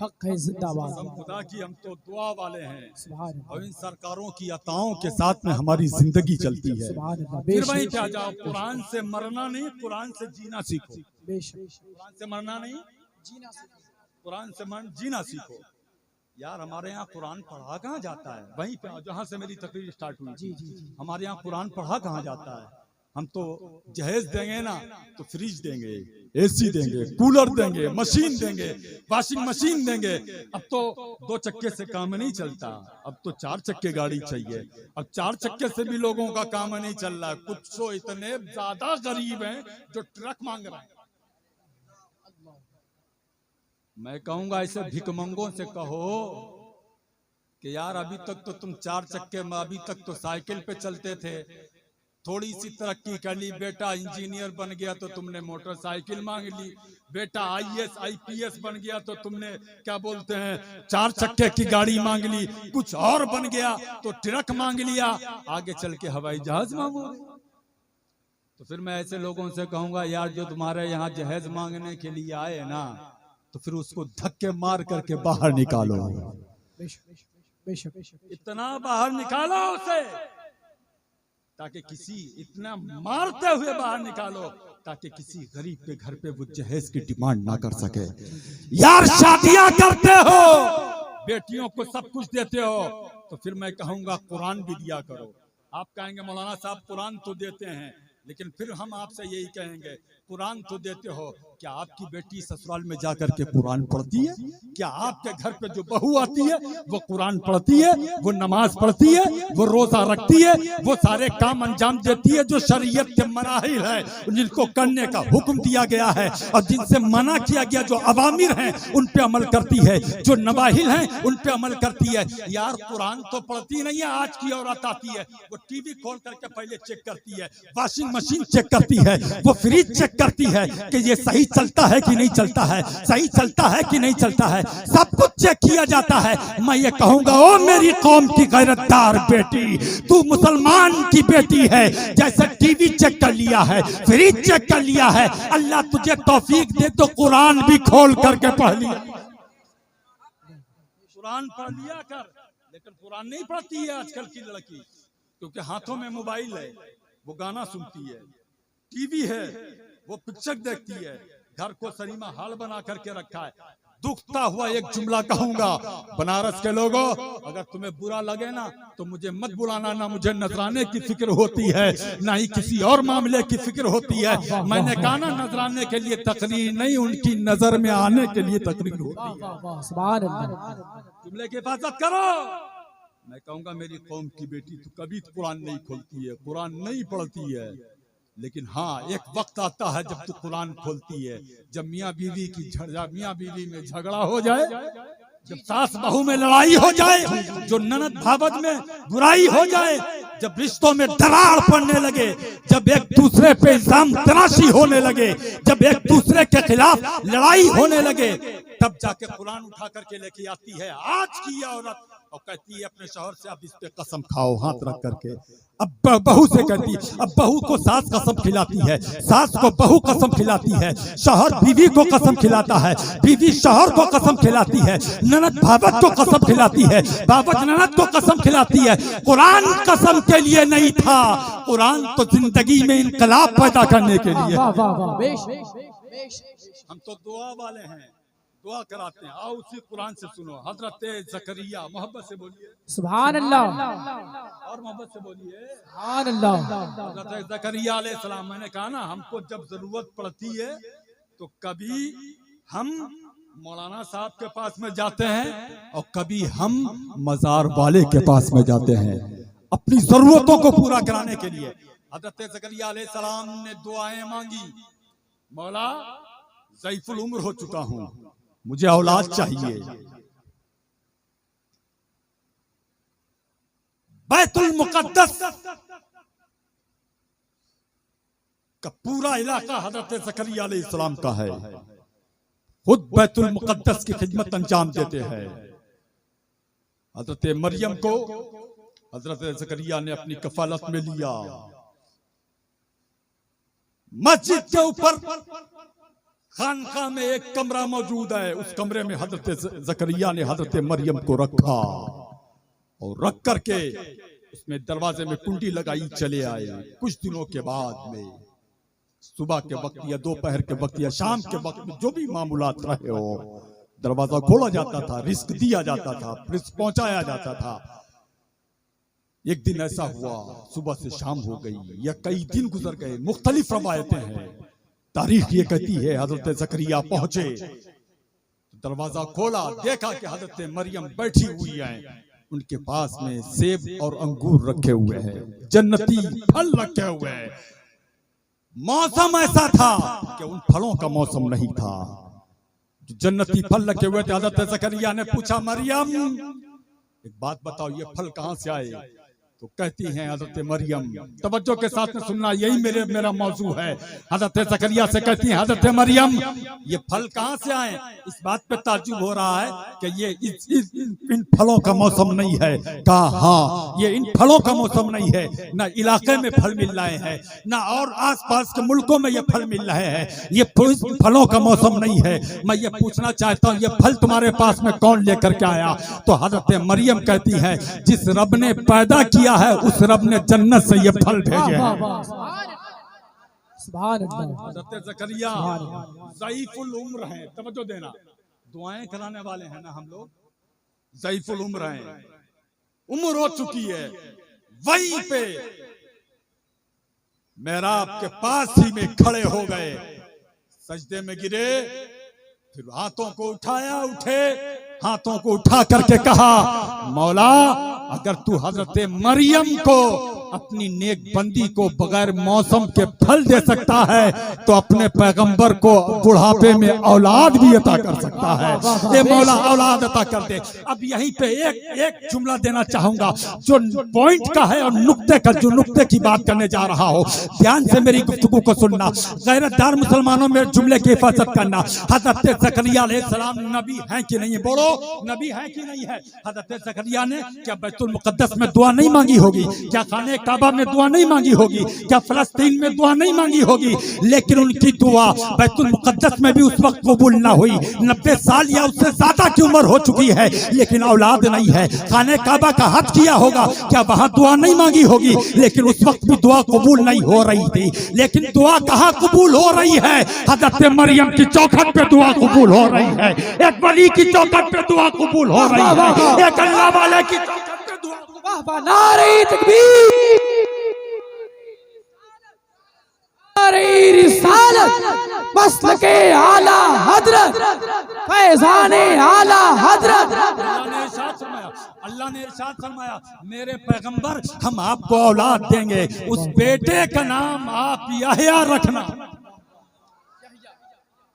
हक है जिंदाबाद। खुदा की हम तो दुआ वाले हैं, सुभान अल्लाह, और इन सरकारों की अताओं के साथ में हमारी जिंदगी चलती है। सुभान अल्लाह। फिर वहीं पे आ जाओ, कुरान से मरना नहीं, कुरान से जीना सीखो। कुरान से मरना नहीं, जीना सीखो। कुरान से जीना सीखो। यार हमारे यहाँ कुरान पढ़ा कहाँ जाता है? वहीं पे जहाँ से मेरी तकरीर स्टार्ट हुई, जी जी। हमारे यहाँ कुरान पढ़ा कहाँ जाता है? हम तो जहेज देंगे ना तो फ्रिज देंगे, एसी देंगे, कूलर देंगे, मशीन देंगे, वॉशिंग मशीन देंगे। अब तो 2 चक्के से काम नहीं चलता, अब तो 4 चक्के गाड़ी चाहिए। अब 4 चक्के से भी लोगों का काम नहीं चल रहा है। कुछ तो इतने ज्यादा गरीब हैं जो ट्रक मांग रहे हैं। मैं कहूंगा ऐसे भिकमंगों से कहो कि यार अभी तक तो तुम 4 चक्के में, अभी तक तो साइकिल पे चलते थे, थोड़ी सी तरक्की कर ली, बेटा इंजीनियर बन गया तो तुमने मोटरसाइकिल मांग ली, बेटा IAS IPS बन गया तो तुमने क्या बोलते हैं 4 चक्के की गाड़ी मांग ली, कुछ और बन गया तो ट्रक मांग लिया, आगे चल के हवाई जहाज मांगोगे। तो फिर मैं ऐसे लोगों से कहूंगा यार जो तुम्हारे यहाँ जहाज मांगने के लिए आए ना, तो फिर उसको धक्के मार करके बाहर निकालो, इतना बाहर निकालो उसे, ताकि किसी इतना मारते हुए बाहर निकालो ताकि किसी गरीब के घर पे वो जहेज की डिमांड ना कर सके। यार शादियां करते हो, बेटियों को सब कुछ देते हो, तो फिर मैं कहूंगा कुरान भी दिया करो। आप कहेंगे मौलाना साहब कुरान तो देते हैं, लेकिन फिर हम आपसे यही कहेंगे कुरान तो देते हो, क्या आपकी बेटी ससुराल में जाकर के कुरान पढ़ती है? क्या आपके घर पे जो बहू आती है वो कुरान पढ़ती है, वो नमाज पढ़ती है, वो रोजा रखती है, वो सारे काम अंजाम देती है जो शरीयत के मराहिल है, जिनको करने का हुक्म दिया गया है, और जिनसे मना किया गया जो अवामिर हैं उन पे अमल करती है, जो नवाहिल हैं उन पे अमल करती है। यार कुरान तो पढ़ती नहीं है। आज की औरत आती है, वो टीवी खोल करके पहले चेक करती है, वॉशिंग मशीन चेक करती है, वो फ्रिज चेक करती है कि ये सही चलता है कि नहीं चलता है, सही चलता है कि नहीं चलता है, सब कुछ चेक किया जाता है। मैं ये कहूंगा ओ मेरी कौम की गैरतदार बेटी, तू मुसलमान की बेटी है, जैसे टीवी चेक कर लिया है, फ्रिज चेक कर लिया है, अल्लाह तुझे तौफीक दे तो कुरान भी खोल करके पढ़ लिया, कुरान पढ़ लिया कर। लेकिन कुरान नहीं पढ़ती है आजकल की लड़की, क्योंकि हाथों में मोबाइल है, वो गाना सुनती है, टीवी है, वो पिक्चर देखती है, घर को सनीमा हाल बना करके रखा है। दुखता हुआ एक जुमला कहूंगा, बनारस के लोगों, अगर तुम्हें बुरा लगे ना तो मुझे मत बुलाना, ना मुझे नजराने की फिक्र होती है, ना ही किसी और मामले की फिक्र होती है। मैंने कहा ना नजराने के लिए तकरीर नहीं, उनकी नजर में आने के लिए तकरीर होती है। जुमले की हिफाजत करो। मैं कहूंगा मेरी कौम की बेटी तू कभी कुरान नहीं खोलती है, कुरान नहीं पढ़ती है, लेकिन हाँ एक वक्त आता है जब तू कुरान खोलती है, जब मियाँ बीवी में झगड़ा हो जाए, जब सास बहू में लड़ाई हो जाए, जो ननद भावत में बुराई हो जाए, जब रिश्तों में दरार पड़ने लगे, जब एक दूसरे पे इल्जाम तराशी होने लगे, जब एक दूसरे के खिलाफ लड़ाई होने लगे, तब जाके कुरान उठा करके लेके आती है। आज की औरत और कहती है अपने शौहर से, अब इस पे कसम खाओ हाथ रख करके। अब बहू से कहती, अब बहू को सास कसम खिलाती है, सास को बहू कसम खिलाती है, शौहर बीवी को कसम खिलाता है, बीवी शौहर को कसम खिलाती है, ननद भावत को कसम खिलाती है, भावत ननद को कसम खिलाती है। कुरान कसम के लिए नहीं था, कुरान तो जिंदगी में इनकलाब पैदा करने के लिए। वाह वाह वाह, बेश बेश। हम तो दुआ वाले हैं, दुआ कराते हैं। आओ उसी कुरान से सुनो। हजरत जकरिया, मोहब्बत से बोलिए सुभान अल्लाह, और मोहब्बत से बोलिए सुभान अल्लाह। हजरत जकरिया अलैहिस्सलाम। मैंने कहा ना, हमको जब जरूरत पड़ती है तो कभी हम मौलाना साहब के पास में जाते हैं और कभी हम मजार वाले के पास में जाते हैं अपनी जरूरतों को पूरा कराने के लिए। हजरत जकरिया अलैहिस्सलाम ने दुआएं मांगी, मौला ज़ईफुल उम्र हो चुका हूं, मुझे औलाद चाहिए। बैतुल मुकद्दस का पूरा इलाका हजरत ज़करिया अलैहिस्सलाम का है। खुद बैतुल मुकद्दस की खिदमत अंजाम देते हैं। हजरत मरियम को हजरत ज़करिया ने अपनी कफालत में लिया। मस्जिद के ऊपर खानका में एक कमरा मौजूद है, उस कमरे में हजरत ज़करिया ने हजरत मरियम को रखा और रख करके उसमें दरवाजे में कुंडी लगाई चले आए। कुछ दिनों के बाद में सुबह के वक्त या दोपहर के वक्त या शाम के वक्त में जो भी मामूलात रहे हो, दरवाजा खोला जाता था, रिस्क दिया जाता था, रिस्क पहुंचाया जाता था। एक दिन ऐसा हुआ, सुबह से शाम हो गई या कई दिन गुजर गए, मुख्तलिफ रवायतें हैं। तारीख ये कहती है हजरत ज़करिया पहुंचे, दरवाजा खोला, देखा कि हजरत मरियम बैठी हुई है, उनके पास में सेब और अंगूर रखे हुए हैं, जन्नती फल रखे हुए हैं। मौसम ऐसा था कि उन फलों का मौसम नहीं था, जो जन्नती फल रखे हुए थे। हजरत ज़करिया ने पूछा, मरियम एक बात बताओ, ये फल कहां से आए? तो कहती हैं हजरत मरियम, तवज्जो के साथ में सुनना, यही मेरा मौजू है। हजरत ज़करिया से कहती हैं, हजरत मरियम ये फल कहां से आए? इस बात पे ताज्जुब हो रहा है कि ये इन फलों का मौसम नहीं है। कहा हाँ, ये इन फलों का मौसम नहीं है, ना इलाके में फल मिल रहे हैं, ना और आसपास के मुल्कों में ये फल मिल रहे हैं, ये फलों का मौसम नहीं है। मैं ये पूछना चाहता हूँ, ये फल तुम्हारे पास में कौन लेकर के आया? तो हजरत मरियम कहती है, जिस रब ने पैदा किया है उस रब ने जन्नत से ये फल भेजे हैं। सुभान अल्लाह। हज़रत ज़करिया ज़ईफुल उम्र हैं, तवज्जो देना, दुआएं कराने वाले हैं ना हम लोग, ज़ईफुल उम्र हैं, उम्र हो चुकी है। वहीं पे मेहराब के पास ही में खड़े हो गए, सजदे में गिरे, फिर हाथों को उठाया, उठे, हाथों को उठा करके कहा, मौला अगर तू हजरत मरियम को अपनी नेक बंदी को बगैर मौसम के फल दे सकता है तो अपने पैगंबर को बुढ़ापे में औलाद भी अता कर सकता है। ये मौला औलाद अता कर दे। अब यहीं पे एक जुमला देना चाहूंगा जो पॉइंट का है और नुक्ते का, जो नुक्ते की बात करने जा रहा हो, ध्यान से मेरी गुफ्तगू को सुनना। गैरतदार मुसलमानों में जुमले की हिफाजत करना। हजरत ज़करिया अलैहिस्सलाम नबी हैं कि नहीं? बोलो, नबी हैं कि नहीं है? हजरत ज़करिया ने क्या बैतुल मुक़द्दस में दुआ नहीं मांगी होगी? क्या खाने काबा में दुआ नहीं मांगी होगी? क्या फलस्तीन में दुआ नहीं मांगी होगी? लेकिन उनकी दुआ बैतुल मुक़द्दस में भी उस वक्त कबूल ना हुई। 90 साल या उससे ज्यादा की उम्र हो चुकी है, लेकिन औलाद नहीं है। खाने काबा का हज किया होगा, क्या वहां दुआ नहीं मांगी होगी? लेकिन उस वक्त भी दुआ कबूल नहीं हो रही थी। लेकिन दुआ कहाँ कबूल हो रही है? हजरत मरियम की चौखट पे दुआ कबूल हो रही है, एक वली की चौखट पे दुआ कबूल हो रही है, एक अल्लाह वाले की चौखट पे दुआ। वाह वाह, नारे तकबीर, नारे रिसालत, मसलके आला हजरत, फैज़ाने आला हजरत। अल्लाह ने इरशाद फरमाया, मेरे पैगंबर हम आपको औलाद देंगे, उस बेटे का नाम आप यहया रखना।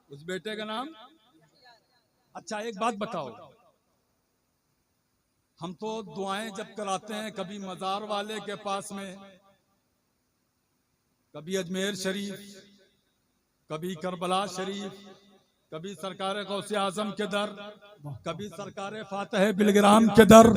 उस बेटे का नाम, अच्छा एक बात बताओ, हम तो दुआएं जब कराते हैं कभी मजार वाले के पास में, कभी अजमेर शरीफ, कभी करबला शरीफ, कभी सरकार गौसे आजम के दर, कभी सरकार फातह बिलग्राम के दर,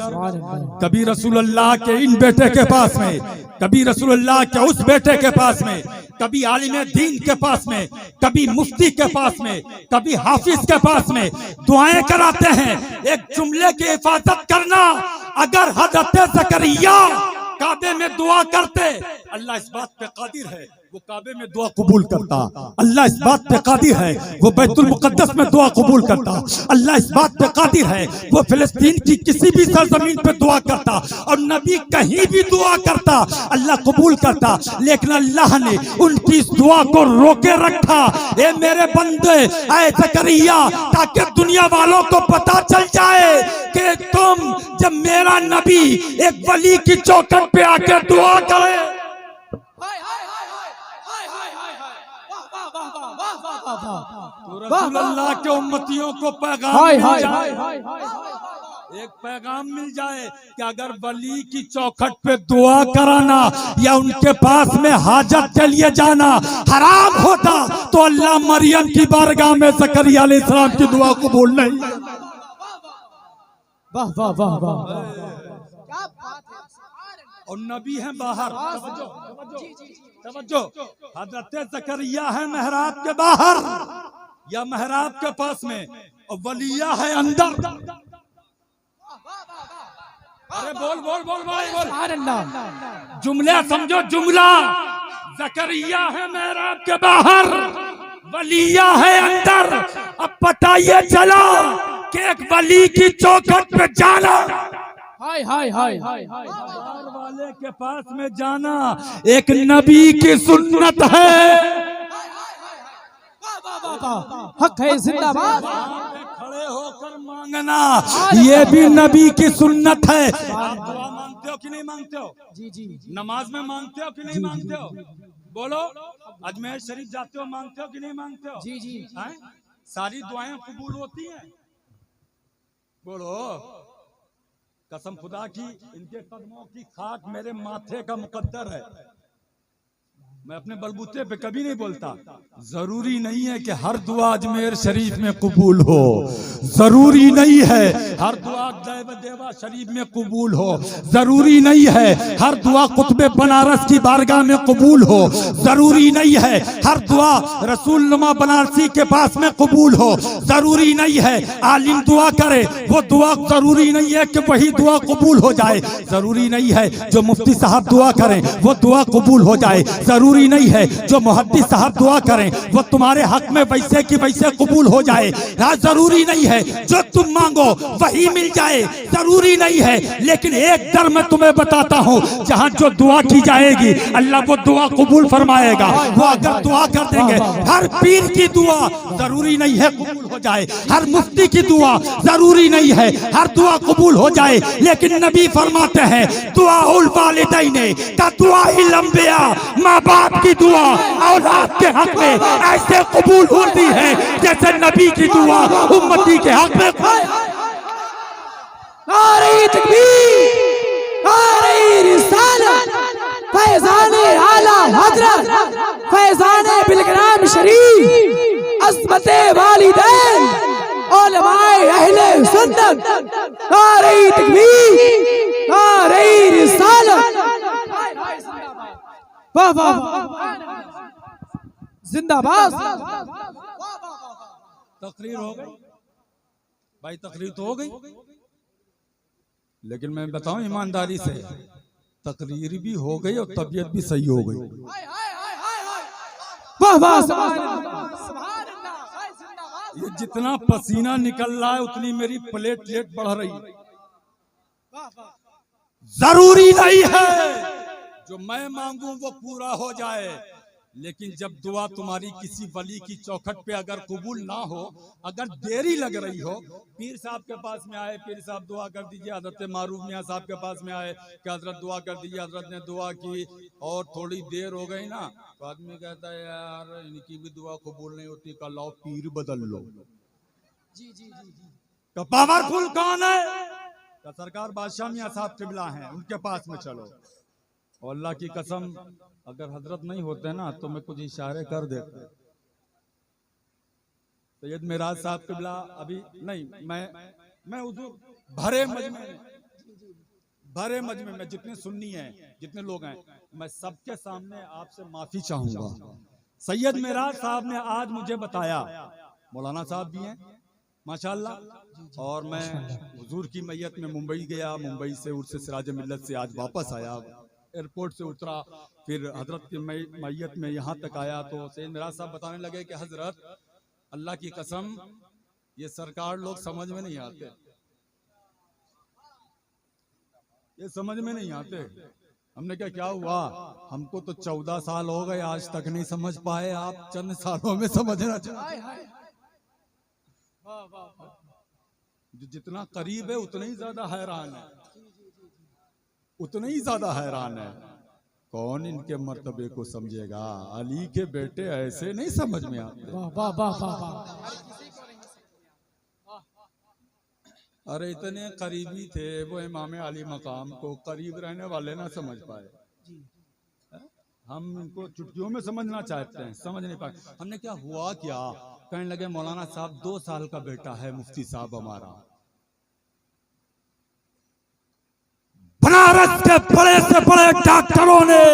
कभी रसूलुल्लाह के इन बेटे के पास में, कभी रसूलुल्लाह के उस बेटे के पास में, कभी आलिम दीन के पास में, कभी मुफ्ती के पास में, कभी हाफिज के पास में दुआएं कराते हैं। एक जुमले की हिफाजत करना, अगर हज़रत ज़करिया काबे में दुआ करते, अल्लाह इस बात पे कादिर है वो काबे में दुआ कबूल करता। अल्लाह इस बात पे कादिर है वो बैतुल मुकद्दस में दुआ कबूल करता। अल्लाह इस बात पे कादिर है वो फिलिस्तीन की किसी भी सरजमीन पे दुआ करता, और नबी कहीं भी दुआ करता अल्लाह कबूल करता। लेकिन अल्लाह ने उनकी इस दुआ को रोके रखा। ए मेरे बंदे, ऐ ज़करिया, ताकि दुनिया वालों को पता चल जाए कि तुम, जब मेरा नबी एक वली की चौखट पे आके दुआ करे, तो रसूलुल्लाह के उम्मतियों को पैगाम मिल जाए, एक पैगाम मिल जाए कि अगर वली की चौखट पे दुआ कराना या उनके पास में हाजत के लिए जाना हराम होता, तो अल्लाह मरियम की बारगाह में ज़करिया अलैहिस्सलाम की दुआ कबूल नहीं। वाह वाह वाह वाह, और नबी है बाहर, समझो, हज़रत ज़करिया है मेहराब के बाहर या मेहराब के पास में, और वलिया है अंदर। अरे बोल बोल बोल भाई बोल, जुमला समझो, जुमला। ज़करिया है मेहराब के बाहर, वलिया है अंदर। अब पता ये चला कि एक वली की चौखट पे जाना, हाय हाय हाय हाय वाले के पास में जाना एक नबी की सुन्नत है। हक है, जिंदाबाद। खड़े होकर मांगना ये भी नबी की सुन्नत है। आप दुआ मांगते हो कि नहीं मांगते हो? जी जी, नमाज में मांगते हो कि नहीं मांगते हो? बोलो, अजमेर शरीफ जाते हो मांगते हो कि नहीं मांगते हो? जी जी, सारी दुआएं कबूल होती हैं? बोलो, कसम खुदा की, इनके कदमों की खाक मेरे माथे का मुकद्दर है। मैं अपने बलबूते पे कभी नहीं बोलता। जरूरी नहीं है कि हर दुआ अजमेर शरीफ में कबूल हो, जरूरी नहीं है हर दुआ देवा शरीफ में कबूल हो, जरूरी नहीं है हर दुआ कुतुब बनारस की बारगाह में कबूल हो, जरूरी नहीं है हर दुआ रसूलनुमा बनारसी के पास में कबूल हो, जरूरी नहीं है आलिम दुआ करे वो दुआ, जरूरी नहीं है कि वही दुआ कबूल हो जाए, जरूरी नहीं है जो मुफ्ती साहब दुआ करें वो दुआ कबूल हो जाए, जरूरी नहीं है जो मुहद्दिस साहब दुआ करें वो तुम्हारे हक में वैसे की वैसे कबूल हो जाए। जरूरी नहीं है जो तुम मांगो वही मिल जाए, जरूरी नहीं है। लेकिन एक दर मैं तुम्हें बताता हूँ, जहाँ जो दुआ की जाएगी अल्लाह वो दुआ कबूल फरमाएगा। वो अगर दुआ कर देंगे, हर पीर की दुआ जरूरी नहीं है कबूल हो जाए, हर मुफ्ती की दुआ जरूरी नहीं है हर दुआ कबूल हो जाए। लेकिन नबी फरमाते हैं दुआ उल वालिदैन का दुआ ही लंबिया, माँ बाप की दुआ औलाद के हक में ऐसे कबूल होती है जैसे नबी की दुआ उम्मती के हक में। नारे तकबीर, नारे रिसालत, फैज़ाने आला हज़रत, फैज़ाने बिलग्राम शरीफ, अज़मते वालिदैन, उलमाए अहले सुन्नत। नारे तकबीर, नारे रिसालत, वाह वाह, जिंदाबाद। तकरीर हो गई भाई, तकरीर तो हो गई, लेकिन मैं बताऊं ईमानदारी से, तकरीर भी हो गई और तबीयत भी सही हो गई। वाह वाह, ये जितना पसीना निकल रहा है उतनी मेरी प्लेटलेट बढ़ रही है। जरूरी नहीं है जो मैं मांगू वो पूरा हो जाए, लेकिन जब दुआ तुम्हारी किसी वली की चौखट पे अगर कबूल ना हो, अगर देरी लग रही हो, पीर साहब के पास में आए, पीर साहब दुआ कर दीजिए, हज़रत मारूफ मियाँ साहब के पास में आए कि हज़रत दुआ कर दीजिए, हज़रत ने दुआ की और थोड़ी देर हो गई ना, तो आदमी कहता है यार इनकी भी दुआ कबूल नहीं होती, कल लाओ पीर बदल लो। जी जी जी, तो पावरफुल कौन है? तो सरकार बादशाह मियाँ साहब किबला हैं, उनके पास में चलो। और अल्लाह की कसम अगर हजरत नहीं होते ना तो मैं कुछ इशारे कर देता। सैयद मेराज साहब किबला अभी नहीं, मैं हुजूर भरे मजमे में जितने सुन्नी हैं, जितने लोग हैं, मैं सबके सामने आपसे माफी चाहूंगा। सैयद मेराज साहब ने आज मुझे बताया, मौलाना साहब भी हैं माशाल्लाह, और मैं हुजूर की मैयत में मुंबई गया, मुंबई से उर्स सिराज मिल्लत से आज वापस आया, एयरपोर्ट से उतरा, फिर हजरत की मैयत में यहाँ तक आया, तो सैयद मेराज साहब बताने लगे कि हजरत अल्लाह की कसम ये सरकार लोग समझ में नहीं आते, ये समझ में नहीं आते। हमने क्या हुआ, हमको तो 14 साल हो गए, आज तक नहीं समझ पाए, आप चंद सालों में समझना चाहिए। जो जितना करीब है उतना ही ज्यादा हैरान है, उतना ही ज्यादा हैरान है। कौन इनके मर्तबे को समझेगा, अली के बेटे ऐसे नहीं समझ में आते। वाह वाह वाह। अरे इतने करीबी थे वो इमाम अली मकाम को, करीब रहने वाले ना समझ पाए। हम इनको चुटकियों में समझना चाहते हैं, समझ नहीं पाए। हमने क्या हुआ क्या, कहने लगे मौलाना साहब 2 साल का बेटा है मुफ्ती साहब हमारा, बनारस के बड़े से बड़े डॉक्टरों ने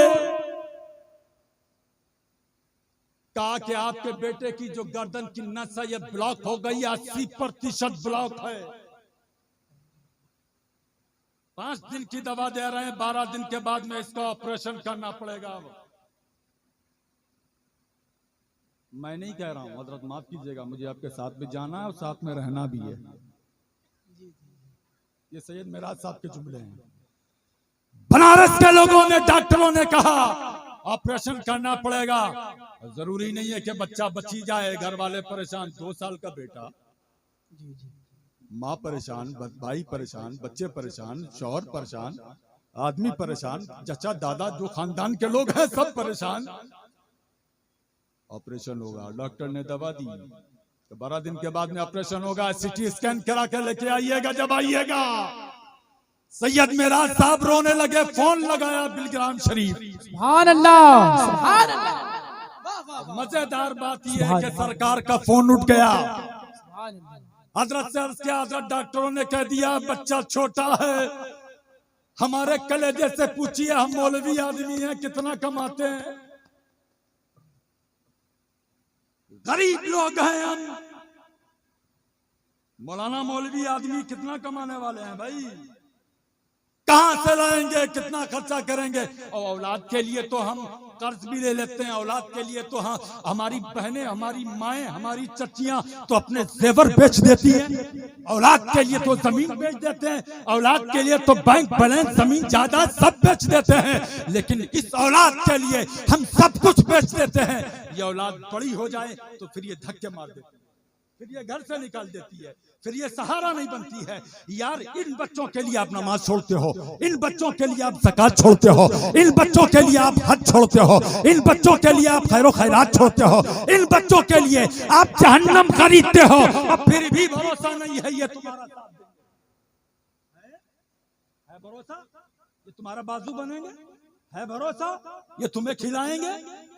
कहा कि आपके बेटे की जो गर्दन की नस है ये ब्लॉक हो गई, 80% ब्लॉक है, 5 दिन की दवा दे रहे हैं, 12 दिन के बाद में इसका ऑपरेशन करना पड़ेगा। मैं नहीं कह रहा हूं, हजरत माफ कीजिएगा, मुझे आपके साथ भी जाना है और साथ में रहना भी है। ये सैयद मेराज साहब के जुमले हैं। बनारस के लोगों ने, डॉक्टरों ने कहा ऑपरेशन करना पड़ेगा। जरूरी नहीं है कि बच्चा बची जाए, घर वाले परेशान, 2 साल का बेटा, माँ परेशान, भाई परेशान, बच्चे परेशान, शौहर परेशान, आदमी परेशान, चचा दादा जो खानदान के लोग हैं सब परेशान। ऑपरेशन होगा, डॉक्टर ने दवा दी, तो 12 दिन के बाद में ऑपरेशन होगा, सिटी स्कैन करा के लेके आइएगा। जब आइएगा सैयद मेराज साहब रोने लगे, फोन लगाया बिलग्राम शरीफ। सुभान अल्लाह, सुभान अल्लाह। मजेदार बात यह है कि सरकार का फोन उठ गया, हजरत से अर्ज किया, हजरत डॉक्टरों ने कह दिया बच्चा छोटा है, हमारे कलेजे से पूछिए, हम मौलवी आदमी हैं, कितना कमाते हैं, गरीब लोग हैं हम, मौलाना मौलवी आदमी कितना कमाने वाले हैं भाई, कहां से लाएंगे, कितना खर्चा करेंगे। और औलाद के लिए तो हम कर्ज भी ले लेते हैं, औलाद के लिए तो हमारी बहनें, हमारी माएं, हमारी चचियां तो अपने जेवर बेच देती हैं, औलाद के लिए तो जमीन बेच देते हैं, औलाद के लिए तो बैंक बैलेंस, जमीन जायदाद सब बेच देते हैं, लेकिन इस औलाद के लिए हम सब कुछ बेच देते हैं। ये औलाद बड़ी हो जाए तो फिर ये धक्के मार देती है, फिर ये घर से निकाल देती है, फिर ये सहारा नहीं बनती है। यार इन बच्चों के लिए आप नमाज छोड़ते हो, इन बच्चों के लिए आप ज़कात छोड़ते हो, इन बच्चों के लिए आप हज छोड़ते हो, इन बच्चों के लिए आप खैरो खैरात छोड़ते हो, इन बच्चों के लिए आप जहन्नम खरीदते हो, अब फिर भी भरोसा नहीं है ये तुम्हारा साथ है भरोसा, ये तुम्हारा बाजू बनेंगे, है भरोसा ये तुम्हें खिलाएंगे,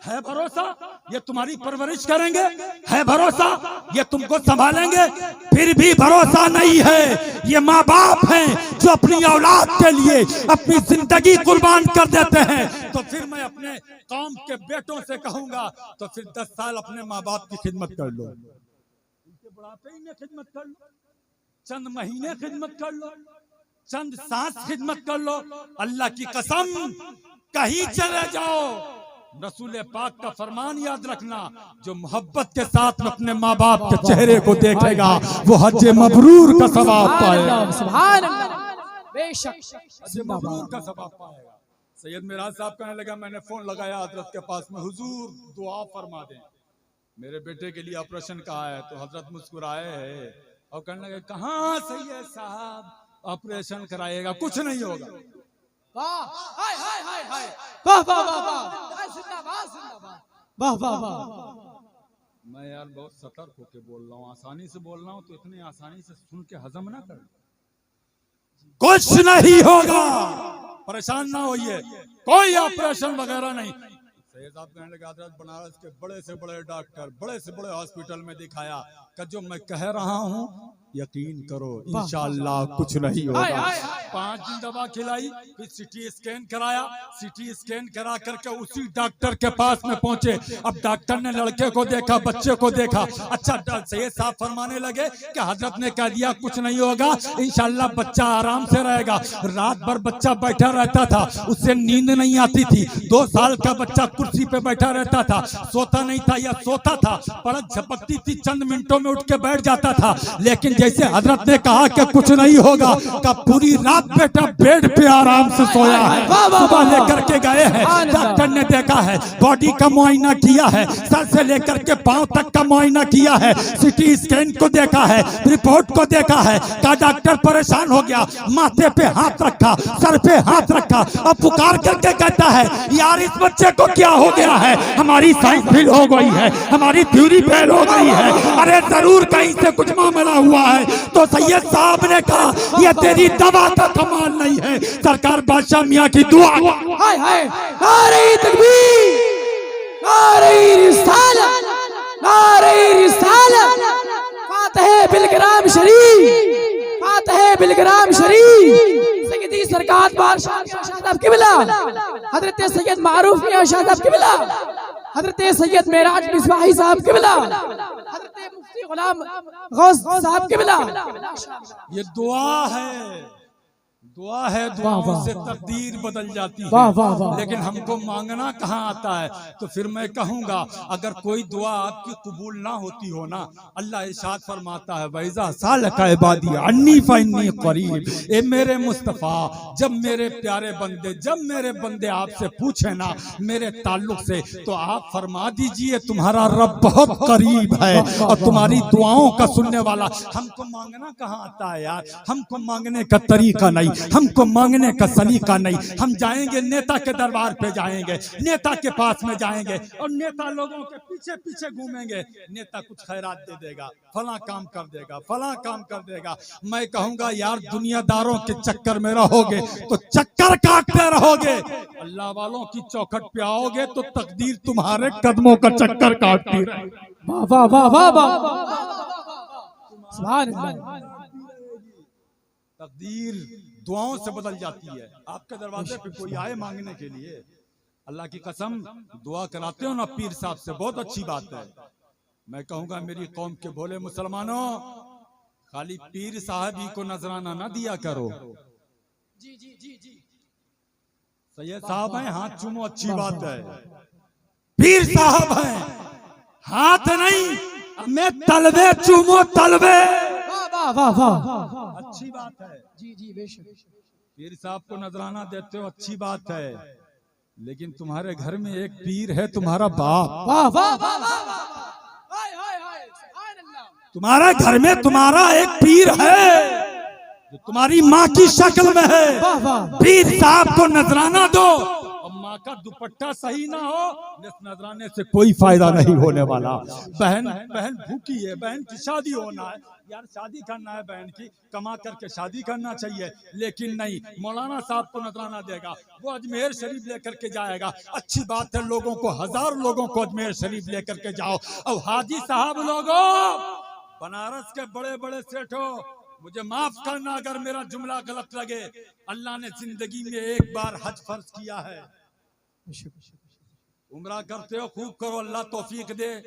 है भरोसा ये तुम्हारी परवरिश करेंगे, है भरोसा ये तुमको संभालेंगे, फिर भी भरोसा नहीं है। ये माँ बाप हैं जो अपनी औलाद के लिए अपनी जिंदगी कुर्बान कर देते हैं। तो फिर मैं अपने कौम के बेटों से कहूंगा, तो फिर 10 साल अपने माँ बाप की खिदमत कर लो, उनके बुढ़ापे ही में खिदमत कर लो, चंद महीने खिदमत कर लो, चंद सांस खिदमत कर लो। अल्लाह की कसम कहीं चले जाओ, रसूल पाक का फरमान याद रखना, जो मोहब्बत के साथ अपने माँ बाप के चेहरे को देखेगा वो हज मबरूर का सवाब पाएगा। सुभान अल्लाह, बेशक हज मबरूर का सवाब पाएगा। सैयद मेराज साहब कहने लगा, मैंने फोन लगाया हजरत के पास में, हुजूर दुआ फरमा दें, मेरे बेटे के लिए ऑपरेशन कहा है। तो हजरत मुस्कुराए है और कहने लगे, कहाँ सैयद साहब ऑपरेशन कराएगा, कुछ नहीं होगा। वाह हाय हाय हाय हाय, वाह वाह वाह वाह, जिंदाबाद जिंदाबाद, वाह वाह वाह। मैं यार बहुत सतर्क होके बोल रहा हूँ, आसानी से बोल रहा हूँ, तो इतनी आसानी से सुन के हजम ना कर, कुछ नहीं होगा, परेशान ना होइए, कोई ऑपरेशन वगैरह नहीं। सैयद साहब कहने लगे, हजरत बनारस के बड़े से बड़े डॉक्टर, बड़े से बड़े हॉस्पिटल में दिखाया, कि जो मैं कह रहा हूँ यकीन करो इंशाअल्लाह कुछ नहीं होगा। 5 दिन दवा खिलाई, फिर सीटी स्कैन कराया, सीटी स्कैन करा करके उसी डॉक्टर के पास में पहुंचे। अब डॉक्टर ने लड़के को देखा, बच्चे को देखा। अच्छा, सैयद साहब फरमाने लगे कि हजरत ने कह दिया कुछ नहीं होगा, इंशाअल्लाह बच्चा आराम से रहेगा। रात भर बच्चा बैठा रहता था, उससे नींद नहीं आती थी। 2 साल का बच्चा कुर्सी पे बैठा रहता था, सोता नहीं था या सोता था, पलक झपकती थी, चंद मिनटों में उठ के बैठ जाता था। लेकिन जैसे हजरत ने कहा कि कुछ नहीं होगा, का पूरी रात बेटा बेड पे आराम से सोया है। सुबह लेकर के गए हैं, डॉक्टर ने देखा है, बॉडी का मुआयना किया है, सर से लेकर के पांव तक का मुआयना किया है, सीटी स्कैन को देखा है, रिपोर्ट को देखा है। का डॉक्टर परेशान हो गया, माथे पे हाथ रखा, सर पे हाथ रखा, अब पुकार करके कहता है यार इस बच्चे को क्या हो गया है, हमारी साइंस फेल हो गई है, हमारी थ्योरी फेल हो गई है, अरे जरूर कहीं से कुछ मामला हुआ है। तो सैयद साहब ने कहा यह तेरी दवा का कमाल नहीं है, सरकार बादशाह मियां की दुआ। हाय हाय, नारे तकबीर, नारे रिसालत, नारे रिसालत, फातिह बिलग्राम शरीफ, फातिह बिलग्राम शरीफ। सैयदी सरकार बादशाह साहब किबला, हजरत सैयद मारूफ मियां साहब किबला, हजरत सैयद मेराज मिसबाही साहब किबला, हजरत मुफ्ती गुलाम गौस साहब किबला। ये दुआ है, दुआ है, दुआओं से तकदीर बदल जाती है। वाह वाह वाह। लेकिन हमको मांगना कहाँ आता है? तो फिर मैं कहूँगा अगर कोई दुआ आपकी कबूल ना होती हो ना, अल्लाह इरशाद फरमाता है वैज़ा सालका इबादी अन्नी फइन्नी करीब। ए मेरे मुस्तफ़ा, जब मेरे प्यारे बंदे, जब मेरे बंदे आपसे पूछे ना मेरे ताल्लुक से, तो आप फरमा दीजिए तुम्हारा रब बहुत करीब है और तुम्हारी दुआओं का सुनने वाला। हमको मांगना कहाँ आता है यार? हमको मांगने का तरीका नहीं, हमको मांगने का सलीका नहीं। हम जाएंगे नेता के दरबार पे जाएंगे, नेता के पास में जाएंगे और नेता लोगों के पीछे पीछे घूमेंगे। नेता कुछ खैरात दे देगा, फला काम कर देगा, फला काम कर देगा। मैं कहूंगा यार दुनियादारों के चक्कर में रहोगे तो चक्कर काटते रहोगे, अल्लाह वालों की चौखट पे आओगे तो तकदीर तुम्हारे कदमों का चक्कर काटती रहेगी। वाह वाह वाह वाह वाह, सुभान अल्लाह। तकदीर दुआओं से बदल जाती है। आपके दरवाजे पे कोई आए मांगने के लिए, अल्लाह की कसम दुआ कराते हो ना पीर साहब से, बहुत अच्छी बात है। मैं कहूंगा मेरी कौम के भोले मुसलमानों, खाली पीर साहब ही को नजराना ना दिया करो। जी जी जी जी, सैयद साहब हैं, हाथ चूमो, अच्छी बात है। पीर साहब हैं, हाथ नहीं, मैं तलवे चूमो, तलवे। वाह वाह वाह, अच्छी बात है। जी जी बेशक। पीर साहब को नजराना देते हो, अच्छी बात है, लेकिन तुम्हारे घर में एक पीर है, तुम्हारा बाप। वाह वाह वाह वाह, हाय हाय हाय, सुभान अल्लाह। तुम्हारे घर में तुम्हारा एक पीर है जो तुम्हारी माँ की शक्ल में है। वाह वाह, पीर साहब को नजराना दो, और माँ का दुपट्टा सही ना हो, इस नजराने से कोई फायदा नहीं होने वाला। बहन बहन भूखी है, बहन की शादी होना है, यार शादी करना है बहन की, कमा करके शादी करना चाहिए। लेकिन नहीं, मौलाना साहब को नजराना देगा, वो अजमेर शरीफ लेकर के जाएगा। अच्छी बात है, लोगों को, 1000 लोगों को अजमेर शरीफ लेकर के जाओ। और हाजी साहब लोगों, बनारस के बड़े बड़े सेठों, मुझे माफ करना अगर मेरा जुमला गलत लगे, अल्लाह ने जिंदगी में एक बार हज फर्ज किया है। उम्रा करते हो, खूब करो, अल्लाह तौफीक दे।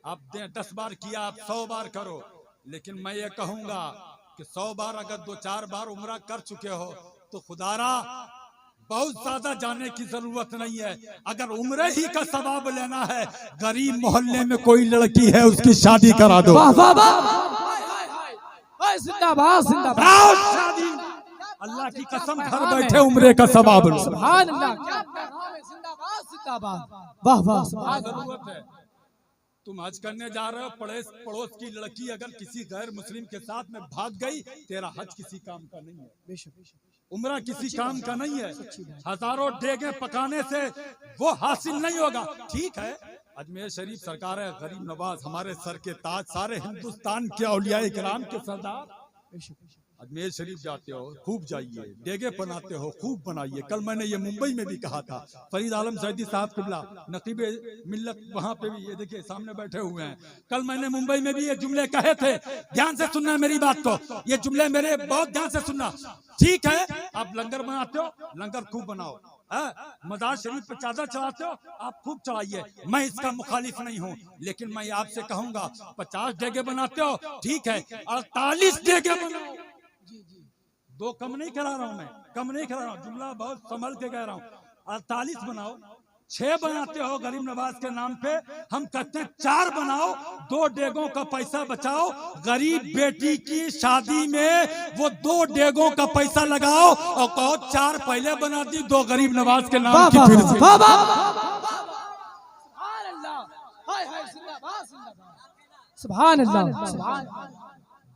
आप 10 बार किया, आप 100 बार करो। लेकिन मैं ये कहूंगा कि 100 बार अगर 2-4 बार उम्रा कर चुके हो तो खुदारा बहुत ज्यादा जाने की जरूरत नहीं है। अगर उम्रे ही का सवाब लेना है, गरीब मोहल्ले में कोई लड़की है उसकी शादी करा दो। वाह वाह वाह, जिंदाबाद जिंदाबाद, शादी, अल्लाह की कसम, घर बैठे उम्रे का सवाब लो। सुभान अल्लाह, क्या पैगाम है, जिंदाबाद जिंदाबाद, वाह वाह, सुभान अल्लाह। जरूरत है, तुम हज करने जा रहे हो, पड़ोस की लड़की अगर किसी गैर मुस्लिम के साथ में भाग गई, तेरा हज किसी काम का नहीं है, उम्रा किसी काम का नहीं है। हजारों डेगे पकाने से वो हासिल नहीं होगा। ठीक है, अजमेर शरीफ सरकार है, गरीब नवाज, हमारे सर के ताज, सारे हिंदुस्तान के औलिया इकराम के सरदार, अजमेर शरीफ जाते हो खूब जाइए, डेगे बनाते हो खूब बनाइए। कल मैंने ये मुंबई में भी कहा था, फरीद आलम सैदी साहब किबला नकीब मिल्लत वहां पे भी, ये देखिए सामने बैठे हुए हैं, कल मैंने मुंबई में भी ये जुमले कहे थे। ध्यान से सुनना मेरी बात को, ये जुमले मेरे बहुत ध्यान से सुनना। ठीक है, आप लंगर बनाते हो, लंगर खूब बनाओ, मजार शरीफ पे चादर चढ़ाते हो, आप खूब चढ़ाइए, मैं इसका मुखालिफ नहीं हूँ। लेकिन मैं आपसे कहूंगा 50 डेगे बनाते हो, ठीक है, 48 डेगे बनाओ। दो कम नहीं करा रहा हूं मैं, कम नहीं करा रहा हूं, जुमला बहुत संभल के कह रहा हूं। 48 बनाओ, 6 बनाते हो गरीब नवाज के नाम पे, हम कहते हैं 4 बनाओ, 2 डेगों का पैसा बचाओ, गरीब बेटी की शादी में वो 2 डेगों का पैसा लगाओ और कहो 4 पहले बना दी, 2 गरीब नवाज के नाम की फिर से। सुभान अल्लाह, सुभान।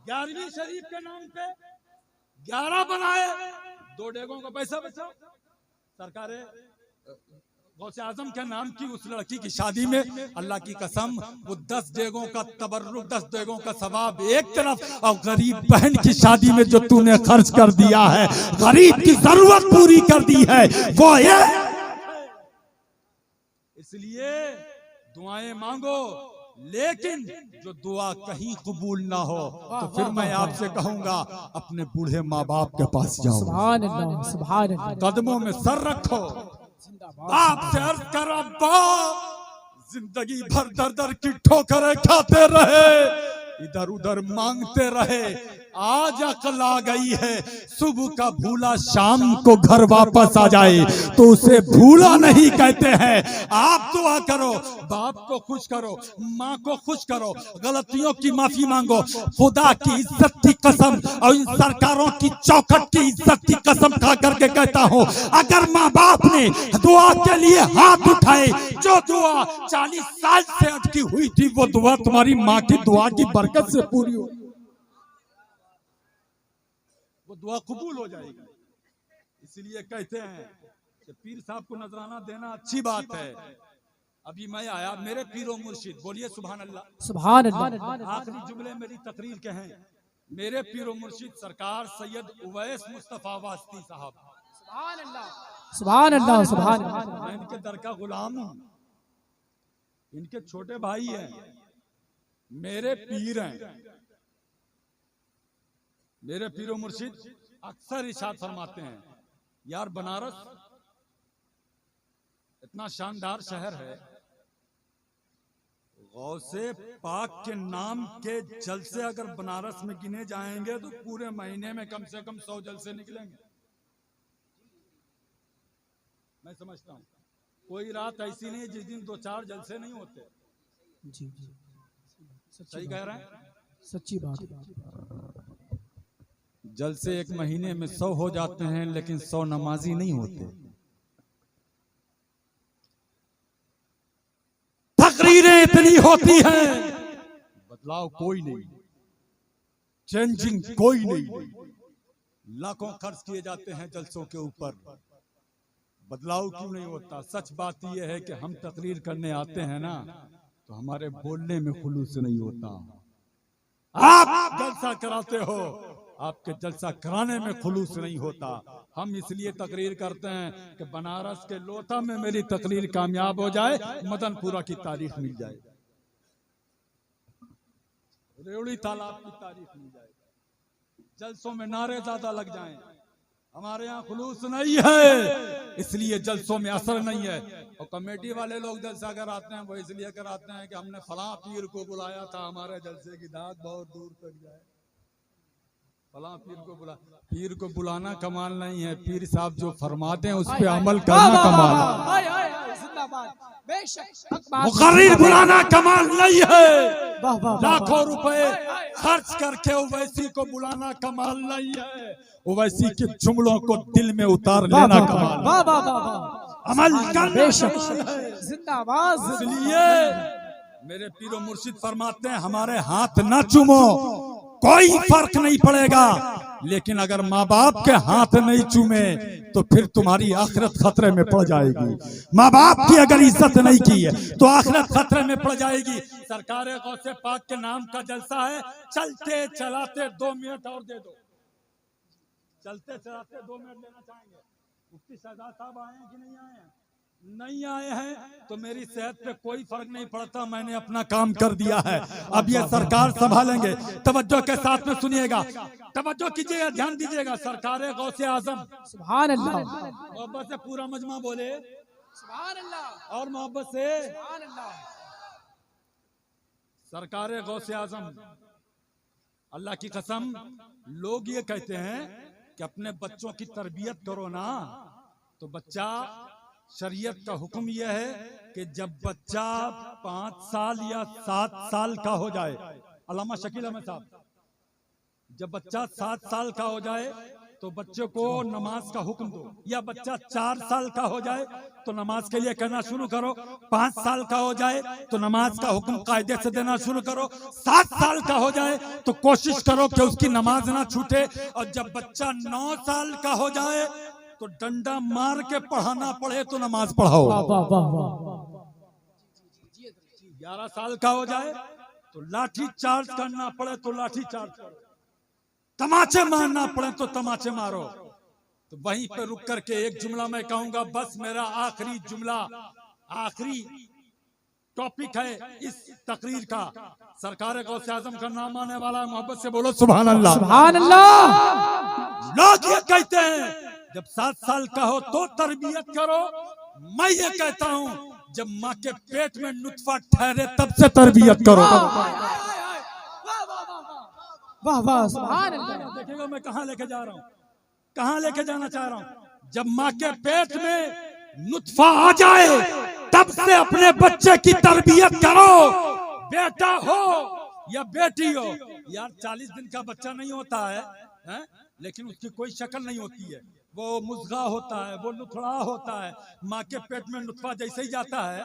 11वीं शरीफ के नाम पे 11 बनाए, 2 डेगों का पैसा बचाओ। सरकारे गौसे आजम के नाम की उस लड़की की शादी में अल्लाह की कसम वो 10 डेगों का तबर्रुक, 10 डेगों का सवाब एक तरफ, और गरीब बहन की शादी में जो तूने खर्च कर दिया है, गरीब की जरूरत पूरी कर दी है, वो ये। इसलिए दुआएं मांगो, लेकिन जो दुआ कहीं कबूल ना हो तो फिर मैं आपसे कहूंगा अपने बूढ़े माँ बाप के पास जाओ, सुभान अल्लाह, सुभान अल्लाह। कदमों में सर रखो, आपसे अर्ज कर अब्बा जिंदगी भर दर दर की ठोकरें खाते रहे, इधर उधर मांगते रहे, आज अकल आ गई है, सुबह का भूला शाम को घर वापस आ जाए तो उसे भूला नहीं कहते हैं। आप दुआ करो, बाप को खुश करो, माँ को खुश करो, गलतियों की माफी मांगो, खुदा की इज्जत की कसम और इन सरकारों की चौखट की इज्जत की कसम खा करके कहता हूँ, अगर माँ बाप ने दुआ के लिए हाथ उठाए, जो दुआ 40 साल से अटकी हुई थी, वो दुआ तुम्हारी माँ की दुआ की बरकत से पूरी हो, वो दुआ कबूल हो जाएगी। इसलिए कहते हैं कि पीर साहब को नजराना देना अच्छी बात है। अभी मैं आया, मेरे पीरो मुर्शिद, बोलिए सुभान अल्लाह, सुभान अल्लाह। आखिरी जुमले मेरी तकरीर के हैं, मेरे पीरो मुर्शिद सरकार सैयद उवैस मुस्तफा वास्ती साहब, सुभान अल्लाह, सुभान अल्लाह, सुभान अल्लाह। मैं इनके दर का गुलाम हूं, इनके छोटे भाई हैं, मेरे पीर हैं। मेरे पीरो मुर्शिद अक्सर इरशाद फरमाते हैं, यार बनारस इतना शानदार शहर है, गौसे पाक के नाम के जलसे अगर बनारस में गिने जाएंगे तो पूरे महीने में कम से कम 100 जलसे निकलेंगे। मैं समझता हूँ कोई रात ऐसी नहीं जिस दिन 2-4 जलसे नहीं होते। जी, सही कह रहे हैं, सच्ची बात। जलसे एक महीने में 100 हो जाते हैं, लेकिन 100 नमाजी नहीं होते। तकरीरें इतनी होती हैं, बदलाव कोई नहीं, चेंजिंग कोई नहीं, लाखों खर्च किए जाते हैं जलसों के ऊपर, बदलाव क्यों नहीं होता? सच बात यह है कि हम तकरीर करने आते हैं ना, तो हमारे बोलने में खुलूस नहीं होता। आप जलसा कराते हो, आपके जलसा कराने में खुलूस नहीं होता। हम इसलिए तकरीर करते हैं कि बनारस के लोथा में मेरी तकरीर कामयाब हो जाए, मदनपुरा की तारीख मिल जाए, रेवड़ी तालाब की तारीख मिल जाए, जलसों में नारे ज्यादा लग जाएं। हमारे यहाँ खुलूस नहीं है, इसलिए जलसों में असर नहीं है। और कमेटी वाले लोग जलसा कराते हैं, वो इसलिए कराते हैं कि हमने फलां पीर को बुलाया था, हमारे जलसे की दाद बहुत दूर तक जाए। फलां पीर को बुला, पीर को बुलाना कमाल नहीं है, पीर साहब जो फरमाते हैं उस पे अमल करना कमाल है। मुकर्रिर बुलाना कमाल नहीं है, लाखों रुपए खर्च करके ओवैसी को बुलाना कमाल नहीं है, ओवैसी के जुमलों को दिल में उतार लेना कमाल है, अमल करना जिंदाबाद। इसलिए मेरे पीरो मुर्शिद फरमाते हैं, हमारे हाथ ना चूमो, कोई फर्क नहीं पड़ेगा, लेकिन अगर माँ बाप के हाथ नहीं चूमे तो फिर तुम्हारी आखिरत खतरे में पड़ जाएगी। माँ बाप की अगर इज्जत नहीं की है तो आखिरत खतरे में पड़ जाएगी। सरकार गौसे पाक के नाम का जलसा है, चलते चलाते 2 मिनट और दे दो, चलते चलाते 2 मिनट लेना चाहेंगे। मुफ्ती शहजाद साहब आए हैं कि नहीं आए हैं? नहीं आए हैं तो मेरी सेहत पे कोई फर्क नहीं पड़ता, मैंने अपना काम कर दिया है। अब ये सरकार संभालेंगे। तवज्जो के साथ में सुनिएगा, तवज्जो कीजिएगा, ध्यान दीजिएगा। सरकार गौसे आजम, सुभान अल्लाह, मोहब्बत से पूरा मजमा बोले सुभान अल्लाह, और मोहब्बत से। सुभान अल्लाह। सरकार गौसे आजम, अल्लाह की कसम, लोग ये कहते हैं कि अपने बच्चों की तरबियत करो ना, तो बच्चा, शरीयत का हुक्म यह है कि जब बच्चा 5 साल या 7 साल का हो जाए, अल्लामा शकील अहमद साहब, जब बच्चा 7 साल का हो जाए तो बच्चे को नमाज का हुक्म दो, या बच्चा 4 साल का हो जाए तो नमाज के लिए कहना शुरू करो, 5 साल का हो जाए तो नमाज का हुक्म कायदे से देना शुरू करो, 7 साल का हो जाए तो कोशिश करो कि उसकी नमाज ना छूटे, और जब बच्चा 9 साल का हो जाए तो डंडा मार के पढ़ाना पड़े तो नमाज पढ़ाओ। 11 साल का हो जाए तो लाठी चार्ज करना पड़े तो लाठी चार्ज करो, तमाचे मारना पड़े तो तमाचे मारो। तो वहीं पे रुक करके एक जुमला मैं कहूंगा, बस मेरा आखिरी जुमला, आखिरी टॉपिक है इस तकरीर का। सरकार गौसे आजम का नाम आने वाला है, मोहब्बत से बोलो सुभान अल्लाह, सुभान अल्लाह। लोग ये कहते हैं जब 7 साल का हो तो तरबियत करो, मैं ये कहता हूँ जब माँ के पेट में नुतफा ठहरे तब से तरबियत करो। वाह वाह, सुभान अल्लाह। देखिएगा मैं कहाँ लेके जा रहा हूँ, कहाँ लेके जाना चाह रहा हूँ। जब माँ के पेट में नुतफा आ जाए तब से अपने बच्चे की तरबियत करो, बेटा हो या बेटी हो। यार 40 दिन का बच्चा नहीं होता है, लेकिन उसकी कोई शक्ल नहीं होती है, वो मुज़गा होता है, वो लुथड़ा होता है। माँ के पेट में नुतफा जैसे ही जाता है,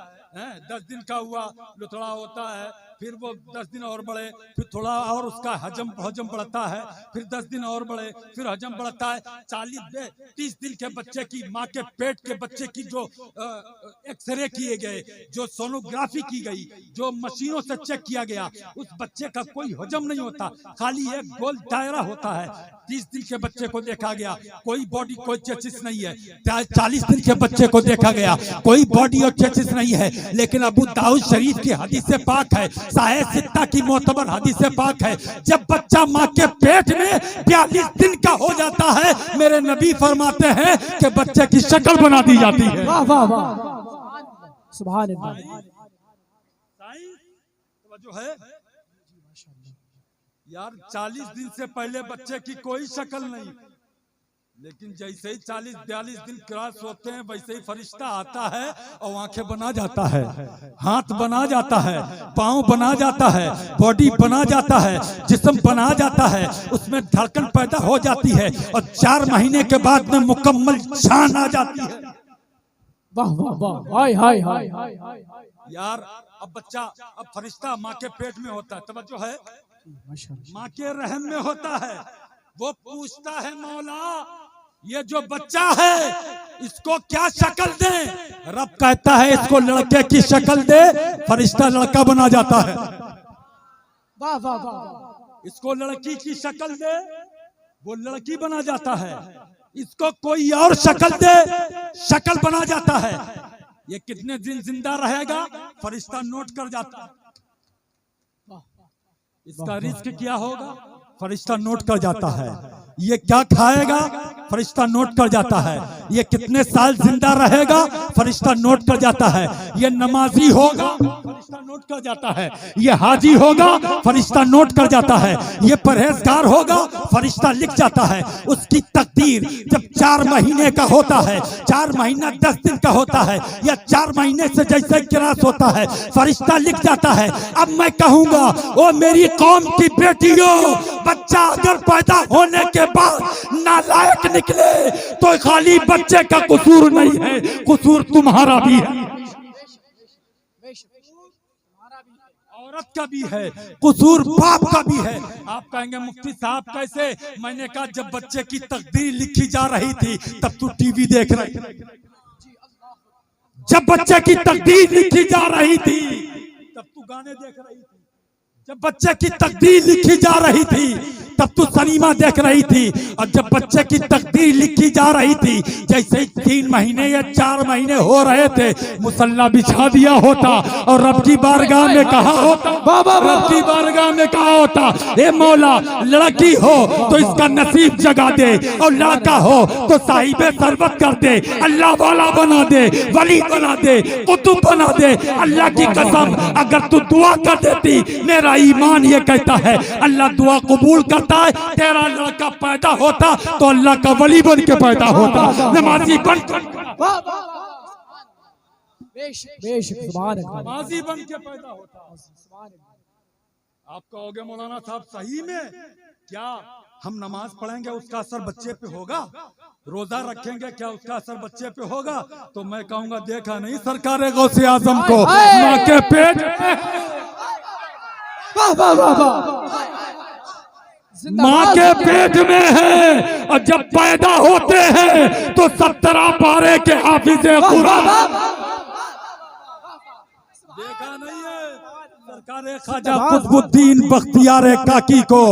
10 दिन का हुआ लुथड़ा होता है, फिर वो 10 दिन और बढ़े, फिर थोड़ा और उसका हजम बढ़ता है, फिर 10 दिन और बढ़े, फिर हजम बढ़ता है। 40-30 दिन के बच्चे की, माँ के पेट के बच्चे की जो एक्सरे किए गए, जो सोनोग्राफी की गई, जो मशीनों से चेक किया गया, उस बच्चे का कोई हजम नहीं होता, खाली एक गोल दायरा होता है। 30 दिन के बच्चे को देखा गया, कोई बॉडी, कोई चेसिस नहीं है। 40 दिन के बच्चे को देखा गया, कोई बॉडी और चेसिस नहीं है। लेकिन अबू दाऊद शरीफ की हदीस से पाक है, साहिह सित्ता की मोतबर हदीस से पाक है, जब बच्चा माँ के पेट में 42 दिन का हो जाता है, मेरे नबी फरमाते हैं कि बच्चे की शक्ल बना दी जाती है। वाह वाह वाह, सुभान अल्लाह। जो है यार 40 दिन से पहले बच्चे की कोई शक्ल नहीं, लेकिन जैसे ही 40-42 दिन क्रॉस होते हैं वैसे ही फरिश्ता आता है और आंखें बना जाता है, हाथ बना जाता है, पाँव बना जाता है, बॉडी बना जाता है, जिस्म बना जाता है, उसमें धड़कन पैदा हो जाती है, और 4 महीने के बाद में मुकम्मल जान आ जाती है। वाह वाह वाह, हाय हाय हाय। यार अब बच्चा, अब फरिश्ता माँ के पेट में होता है, तवज्जो है, माँ के रहम में होता है। वो पूछता है, मौला ये जो बच्चा है इसको क्या शक्ल दे? रब कहता है इसको लड़के की शक्ल दे, फरिश्ता लड़का बना जाता है। वाह वाह वाह। इसको लड़की की शक्ल दे, वो लड़की बना जाता है। इसको कोई और शक्ल दे, शक्ल बना जाता है। ये कितने दिन जिंदा रहेगा, फरिश्ता नोट कर जाता है। इसका रिस्क क्या होगा, फरिश्ता नोट कर जाता है। ये क्या खाएगा, फरिश्ता नोट कर जाता है। ये कितने साल जिंदा रहेगा, फरिश्ता नोट कर जाता है। ये नमाजी होगा, फरिश्ता नोट कर जाता है। ये हाजी होगा, फरिश्ता नोट कर जाता है। ये परहेजगार होगा, फरिश्ता लिख जाता है। उसकी तकदीर जब 4 महीने का होता है, 4 महीना 10 दिन का होता है, या 4 महीने से जैसे क्रॉस होता है, फरिश्ता लिख जाता है। अब मैं कहूंगा, ओ मेरी कौम की बेटियों, बच्चा अगर पैदा होने के बाद नालायक निकले तो खाली बच्चे का कसूर नहीं है, कसूर तुम्हारा भी है, औरत का भी है, कसूर बाप का भी है। आप कहेंगे मुफ्ती साहब कैसे? मैंने कहा जब बच्चे की तकदीर लिखी जा रही थी तब तू टीवी देख रही थी। जब बच्चे की तकदीर लिखी जा रही थी तब तू गाने देख रही थी। जब बच्चे की तकदीर लिखी जा रही थी तब तू सनीमा देख रही थी। और जब बच्चे की तकदीर लिखी जा रही थी, जैसे ही 3 महीने या 4 महीने हो रहे थे, मुसल्ला बिछा दिया होता और रब की बारगाह में कहा होता, रब की बारगाह में कहा होता, ए मौला लड़की हो तो इसका नसीब जगा दे, और लड़का हो तो साहिबे सरबत कर दे, अल्लाह वाला बना दे, वली बना दे, कुतुब बना दे। अल्लाह की कसम, अगर तू दुआ कर देती, मेरा ईमान ये कहता है अल्लाह दुआ कबूल करता है। तेरा लड़का पैदा होता तो अल्लाह का वली बन के पैदा होता, नमाजी बन नमाजी बन के पैदा होता। आप कहोगे मौलाना साहब सही में क्या हम नमाज पढ़ेंगे उसका असर बच्चे पे होगा, रोजा रखेंगे क्या उसका असर बच्चे पे होगा? तो मैं कहूंगा देखा नहीं सरकार गौसे आजम को माँ के पेट माँ के पेट में है, और जब पैदा होते हैं तो 17 पारे के हाफिज़े कुरान। देखा नहीं है सरकार ख्वाजा कुतुबुद्दीन बख्तियार काकी को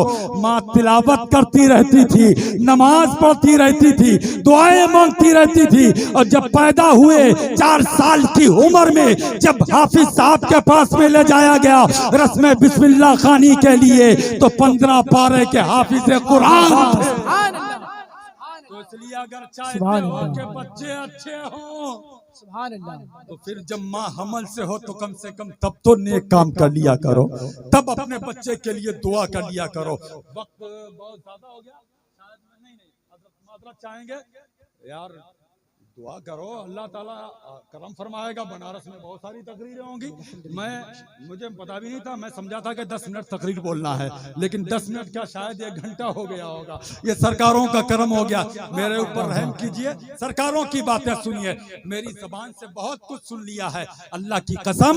माँ तिलावत करती रहती थी, नमाज पढ़ती रहती थी, दुआएं मांगती रहती थी। और जब पैदा हुए 4 साल की उम्र में, जब हाफिज साहब के पास में ले जाया गया रस्म बिस्मिल्लाह खानी के लिए, तो 15 पारे के हाफिज कुरान थे। तो इसलिए अगर चाहते हो कि बच्चे अच्छे हों, तो फिर जब माँ हमल से हो तो कम से कम तब तो नेक काम कर लिया करो, तब अपने बच्चे के लिए दुआ कर लिया करो। वक्त बहुत ज्यादा हो गया, शायद नहीं माजरत चाहेंगे यार, दुआ करो अल्लाह ताला करम फरमाएगा। बनारस में बहुत सारी तकरीरें होंगी, मुझे पता भी नहीं था, मैं समझा था कि 10 मिनट तकरीर बोलना है, लेकिन 10 मिनट क्या शायद 1 घंटा हो गया होगा। ये सरकारों का करम हो गया, मेरे ऊपर रहम कीजिए, सरकारों की बातें सुनिए। मेरी जबान से बहुत कुछ सुन लिया है, अल्लाह की कसम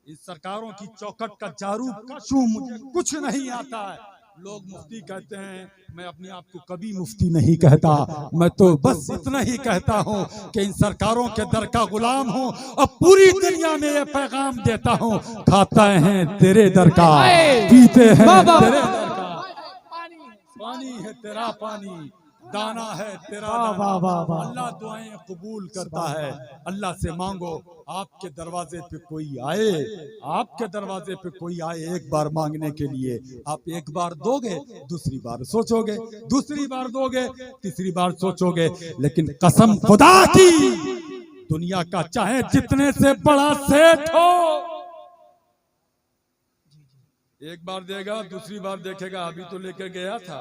इस सरकारों की चौखट का जारू कशू मुझे कुछ नहीं आता है। लोग मुफ्ती कहते हैं, मैं अपने आप को कभी मुफ्ती नहीं कहता, मैं तो बस इतना ही कहता हूँ कि इन सरकारों के दर का गुलाम हूँ और पूरी दुनिया में ये पैगाम देता हूँ, खाता है तेरे दर का, पीते हैं तेरे दर का, पानी है तेरा पानी, दाना है तेरा दाना। अल्लाह दुआएं कबूल करता है, अल्लाह से मांगो। आपके दरवाजे पे कोई आए, आपके दरवाजे पे कोई आए एक बार मांगने के लिए, आप एक बार दोगे, दूसरी बार सोचोगे, दूसरी बार दोगे, तीसरी बार सोचोगे, लेकिन कसम खुदा की, दुनिया का चाहे जितने से बड़ा सेठ हो, एक बार देगा, दूसरी बार देखेगा। अभी तो लेके गया था,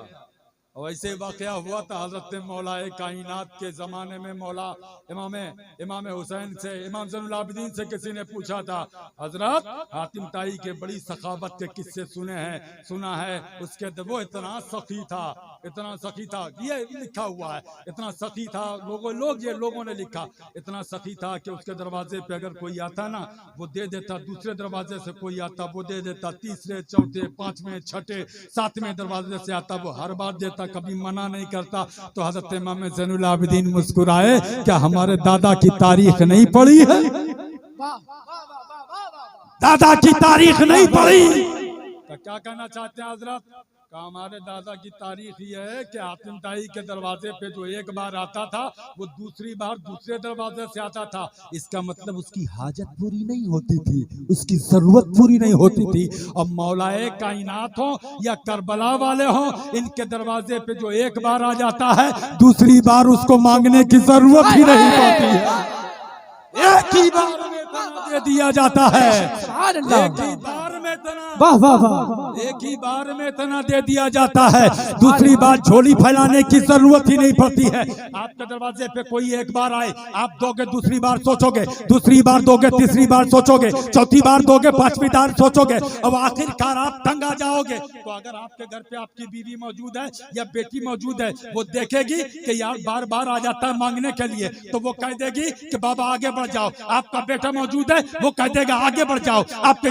वैसे वाकया हुआ था हजरत मौलाए कायनात के जमाने में। मौला इमाम हुसैन से, इमाम ज़ैनुल आबिदीन से किसी ने पूछा था, हजरत हातिम ताई के बड़ी सखावत के किस्से सुना है, उसके वो इतना सखी था, इतना सखी था, ये लिखा हुआ है, इतना सखी था, लोगों ने लिखा, इतना सखी था कि उसके दरवाजे पे अगर कोई आता ना वो दे देता, दूसरे दरवाजे से कोई आता वो दे देता, तीसरे चौथे पांचवें छठे सातवें दरवाजे से आता वो हर बार देता, कभी मना नहीं करता। तो हजरत इमाम ज़ैनुल आबिदीन मुस्कुराए, क्या हमारे दादा की तारीख नहीं पढ़ी है? दादा की तारीख नहीं पढ़ी? तो क्या कहना चाहते हैं हजरत? हमारे दादा की तारीख ये है कि हातिम ताई के दरवाजे पे जो एक बार आता था वो दूसरी बार दूसरे दरवाजे से आता था। इसका मतलब उसकी हाजत पूरी नहीं होती थी, उसकी जरूरत पूरी नहीं होती थी। और मौलाए कायनात हो या करबला वाले हो, इनके दरवाजे पे जो एक बार आ जाता है दूसरी बार उसको मांगने की जरूरत ही नहीं पड़ती है, एक ही बार में तना दे दिया जाता है, एक ही बार में तना, एक ही बार में तना दे दिया जाता है, दूसरी बार झोली फैलाने की जरूरत ही नहीं पड़ती है। आपके दरवाजे पे कोई एक बार आए, आप दोगे, दूसरी बार सोचोगे, दूसरी बार दोगे, तीसरी बार सोचोगे, चौथी बार दोगे, पांचवी बार सोचोगे, अब आखिरकार आप तंग आ जाओगे। तो अगर आपके घर पे आपकी बीवी मौजूद है या बेटी मौजूद है, वो देखेगी कि यार बार बार आ जाता है मांगने के लिए, तो वो कह देगी कि बाबा आगे बढ़ जाओ। आपका बेटा मौजूद है, वो कह देगा आगे बढ़ जाओ। आपके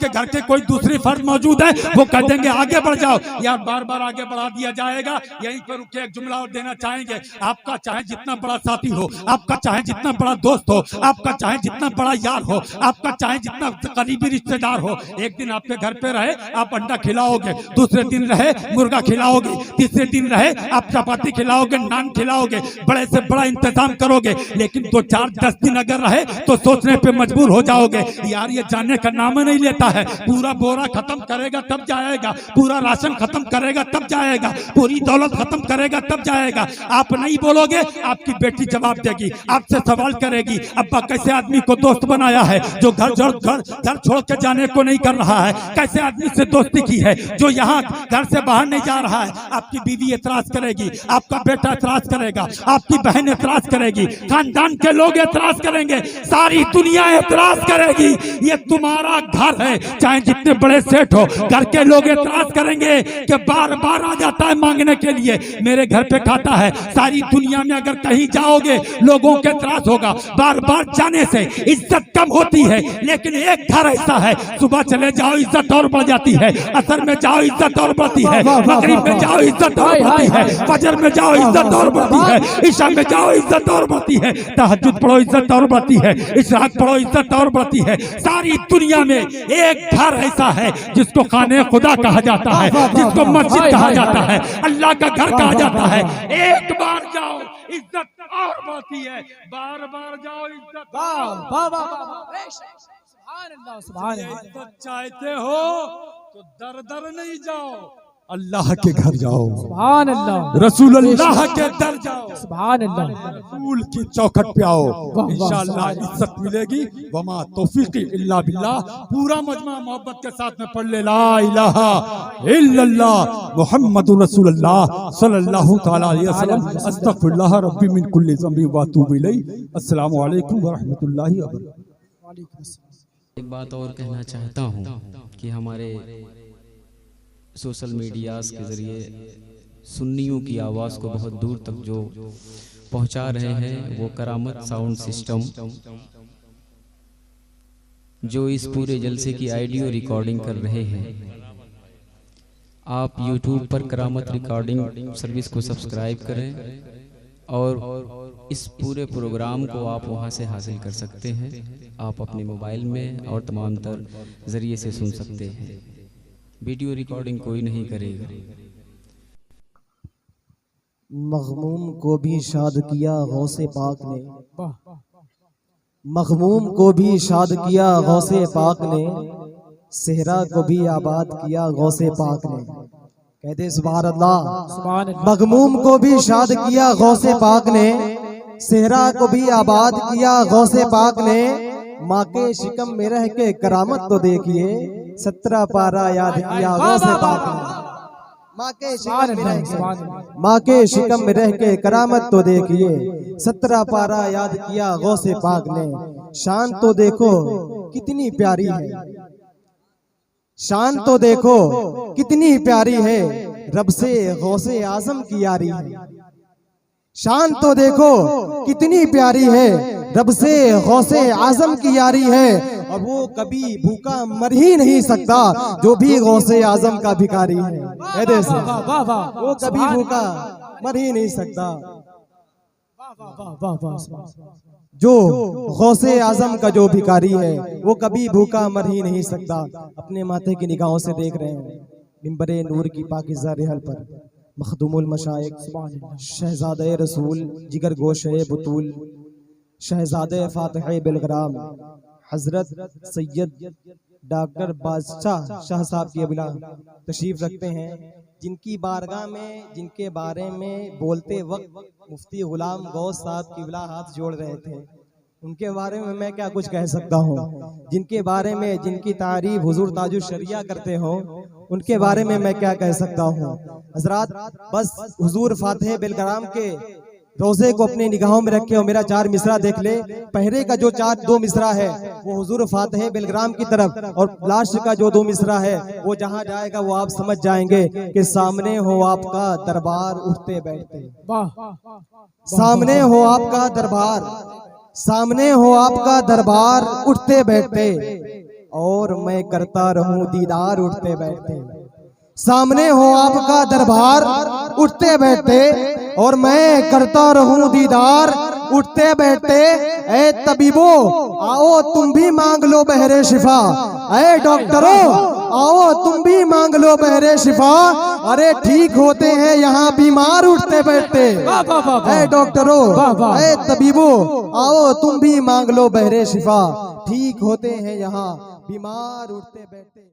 घर के से कोई दूसरी फर्ज मौजूद है, वो कह देंगे आगे बढ़ जाओ यार, बार बार आगे बढ़ा दिया जाएगा। यहीं पर रुके एक जुमला और देना चाहेंगे, आपका चाहे जितना बड़ा साथी हो, आपका चाहे जितना बड़ा दोस्त हो, आपका चाहे जितना बड़ा यार हो, आपका चाहे जितना करीबी रिश्तेदार हो, एक दिन आपके घर पे रहे आप अंडा खिलाओगे, दूसरे दिन रहे मुर्गा खिलाओगे, तीसरे दिन रहे आप चपाती खिलाओगे, नान खिलाओगे, बड़े से बड़ा इंतजाम करोगे। लेकिन 2-4-10 दिन अगर रहे तो सोचने पे मजबूर हो जाओगे, यार ये जाने का नाम नहीं लेता है, पूरा बोरा खत्म करेगा तब जाएगा, पूरा राशन खत्म करेगा तब जाएगा, पूरी दौलत खत्म करेगा तब जाएगा। आप नहीं बोलोगे, आपकी बेटी जवाब देगी, आपसे सवाल करेगी, अब्बा कैसे आदमी को दोस्त बनाया है जो घर छोड़ के जाने को नहीं कर रहा है, कैसे आदमी से दोस्ती की है जो यहाँ घर से बाहर नहीं जा रहा है। आपकी बीवी एतराज करेगी, आपका बेटा एतराज करेगा, आपकी बहन एतराज करेगी, खानदान के लोग एतराज करेंगे, सारी दुनिया एतराज करेगी। ये तुम्हारा घर है, चाहे जितने बड़े सेठ हो, घर के लोग एतराज करेंगे कि बार बार आ जाता है मांगने के लिए, मेरे घर पे खाता है। सारी दुनिया में अगर कहीं जाओगे लोगों के एतराज होगा, बार बार जाने से इज्जत कम होती है। लेकिन एक घर ऐसा है, सुबह चले जाओ इज्जत और बढ़ जाती है, असर में जाओ इज्जत और बढ़ती है, मगरिब में जाओ इज्जत और बढ़ती है, फजर में जाओ इज्जत और बढ़ती है, ईशा में जाओ इज्जत और बढ़ती है, तहज्जुद पढ़ो इज्जत और बढ़ती है, इशराक पढ़ो इज्जत और बढ़ती है। सारी दुनिया में एक घर ऐसा है जिसको खाने खुदा कहा जाता है, जिसको मस्जिद कहा जाता है, अल्लाह का घर कहा जाता है। एक बार जाओ इज्जत और बढ़ती है, बार बार जाओ इज्जत। इज्जत चाहते हो तो दर दर नहीं जाओ, अल्लाह के घर जाओ, सुभान अल्लाह, रसूल अल्लाह के दर जाओ, सुभान अल्लाह, रसूल की चौखट पे आओ, इंशाअल्लाह इज्जत मिलेगी। वमा तौफीकी इल्ला बिल्लाह। पूरा मजमा मोहब्बत के साथ में पढ़ ले, ला इलाहा इल्लल्लाह मुहम्मदुर रसूलुल्लाह सल्लल्लाहु तआला अलैहि वसल्लम, अस्तगफिरुल्लाह रब्बी मिन कुल्ली ज़ंबी व अतूबु इलैहि। अस्सलामु अलैकुम व रहमतुल्लाहि व बरकातहू। एक बात और कहना चाहता हूँ कि हमारे सोशल मीडियाज़ के ज़रिए सुन्नियों की आवाज़ को बहुत दूर तक जो पहुँचा रहे हैं, वो करामत साउंड सिस्टम जो इस पूरे जलसे की ऑडियो रिकॉर्डिंग कर रहे हैं, आप YouTube पर करामत रिकॉर्डिंग सर्विस को सब्सक्राइब करें और इस पूरे प्रोग्राम को आप वहां से हासिल कर सकते हैं। आप अपने मोबाइल में और तमाम तर ज़रिए से सुन सकते हैं। वीडियो रिकॉर्डिंग कोई नहीं करेगा। मखमूम को भी शाद किया गौसे पाक ने, मखमूम को भी शाद किया गौसे पाक ने, सेहरा को भी आबाद किया गौसे पाक ने। कहते सुभान अल्लाह। मखमूम को भी शाद किया गौसे पाक ने, सेहरा को भी आबाद किया गौसे पाक ने। माँ के शिकम में रह के करामत तो देखिए, 17 पारा याद किया गौसे पाक ने। माँ के शिकम में रह के, माँ के शिकम में रह के करामत तो देखिए, 17 पारा याद किया गौसे पाक ने। शान तो देखो कितनी प्यारी है, शान तो देखो कितनी प्यारी है, रब से गौसे आजम की यारी है। शान तो देखो कितनी प्यारी है, रब से गौसे आजम की यारी है। और वो कभी भूखा मर ही नहीं सकता जो भी गौसे आजम का भिखारी है। वो कभी भूखा मर ही नहीं सकता जो गौसे आजम का जो भिखारी है, वो कभी भूखा मर ही नहीं सकता। अपने माथे की निगाहों से देख रहे हैं मिंबरे नूर की पाकीज़ा रहल पर मखदूमुल मशाइख शहजादे रसूल जिगर गोशे बुतूल शहजादे फातिह बिलगराम हजरत सैयद डॉक्टर बादशाह शाह साहब की अबिला तशरीफ रखते हैं, जिनकी बारगाह में, जिनके बारे में बोलते वक्त मुफ्ती गुलाम गौस साहब की अबिला हाथ जोड़ रहे थे। उनके बारे में मैं क्या कुछ कह सकता हूँ, जिनके बारे में, जिनकी तारीफ हुजूर ताजुल शरिया करते हो, उनके बारे में मैं क्या कह सकता हूँ। हजरात बस हुजूर फातिह बिलगराम के रोजे को अपने निगाहों में रखे और मेरा 4 मिसरा देख ले। पहले का जो 2 मिसरा है वो हुजूर फातिह बिलगराम की तरफ, और लास्ट का जो 2 मिसरा है वो जहाँ जाएगा वो आप समझ जाएंगे कि सामने हो आपका दरबार उठते बैठते, सामने हो आपका दरबार, सामने हो आपका दरबार उठते बैठते। और मैं करता रहूं दीदार उठते बैठते। सामने हो आपका दरबार उठते बैठते, और मैं करता रहूं दीदार उठते बैठते। ए तबीबो आओ तुम भी मांग लो बहरे शिफा, ए डॉक्टरों आओ तुम भी मांग लो बहरे शिफा। अरे ठीक होते हैं यहाँ बीमार उठते बैठते। ए डॉक्टरों ए तबीबो आओ तुम भी मांग लो बहरे शिफा, ठीक होते हैं यहाँ बीमार उठते बैठते।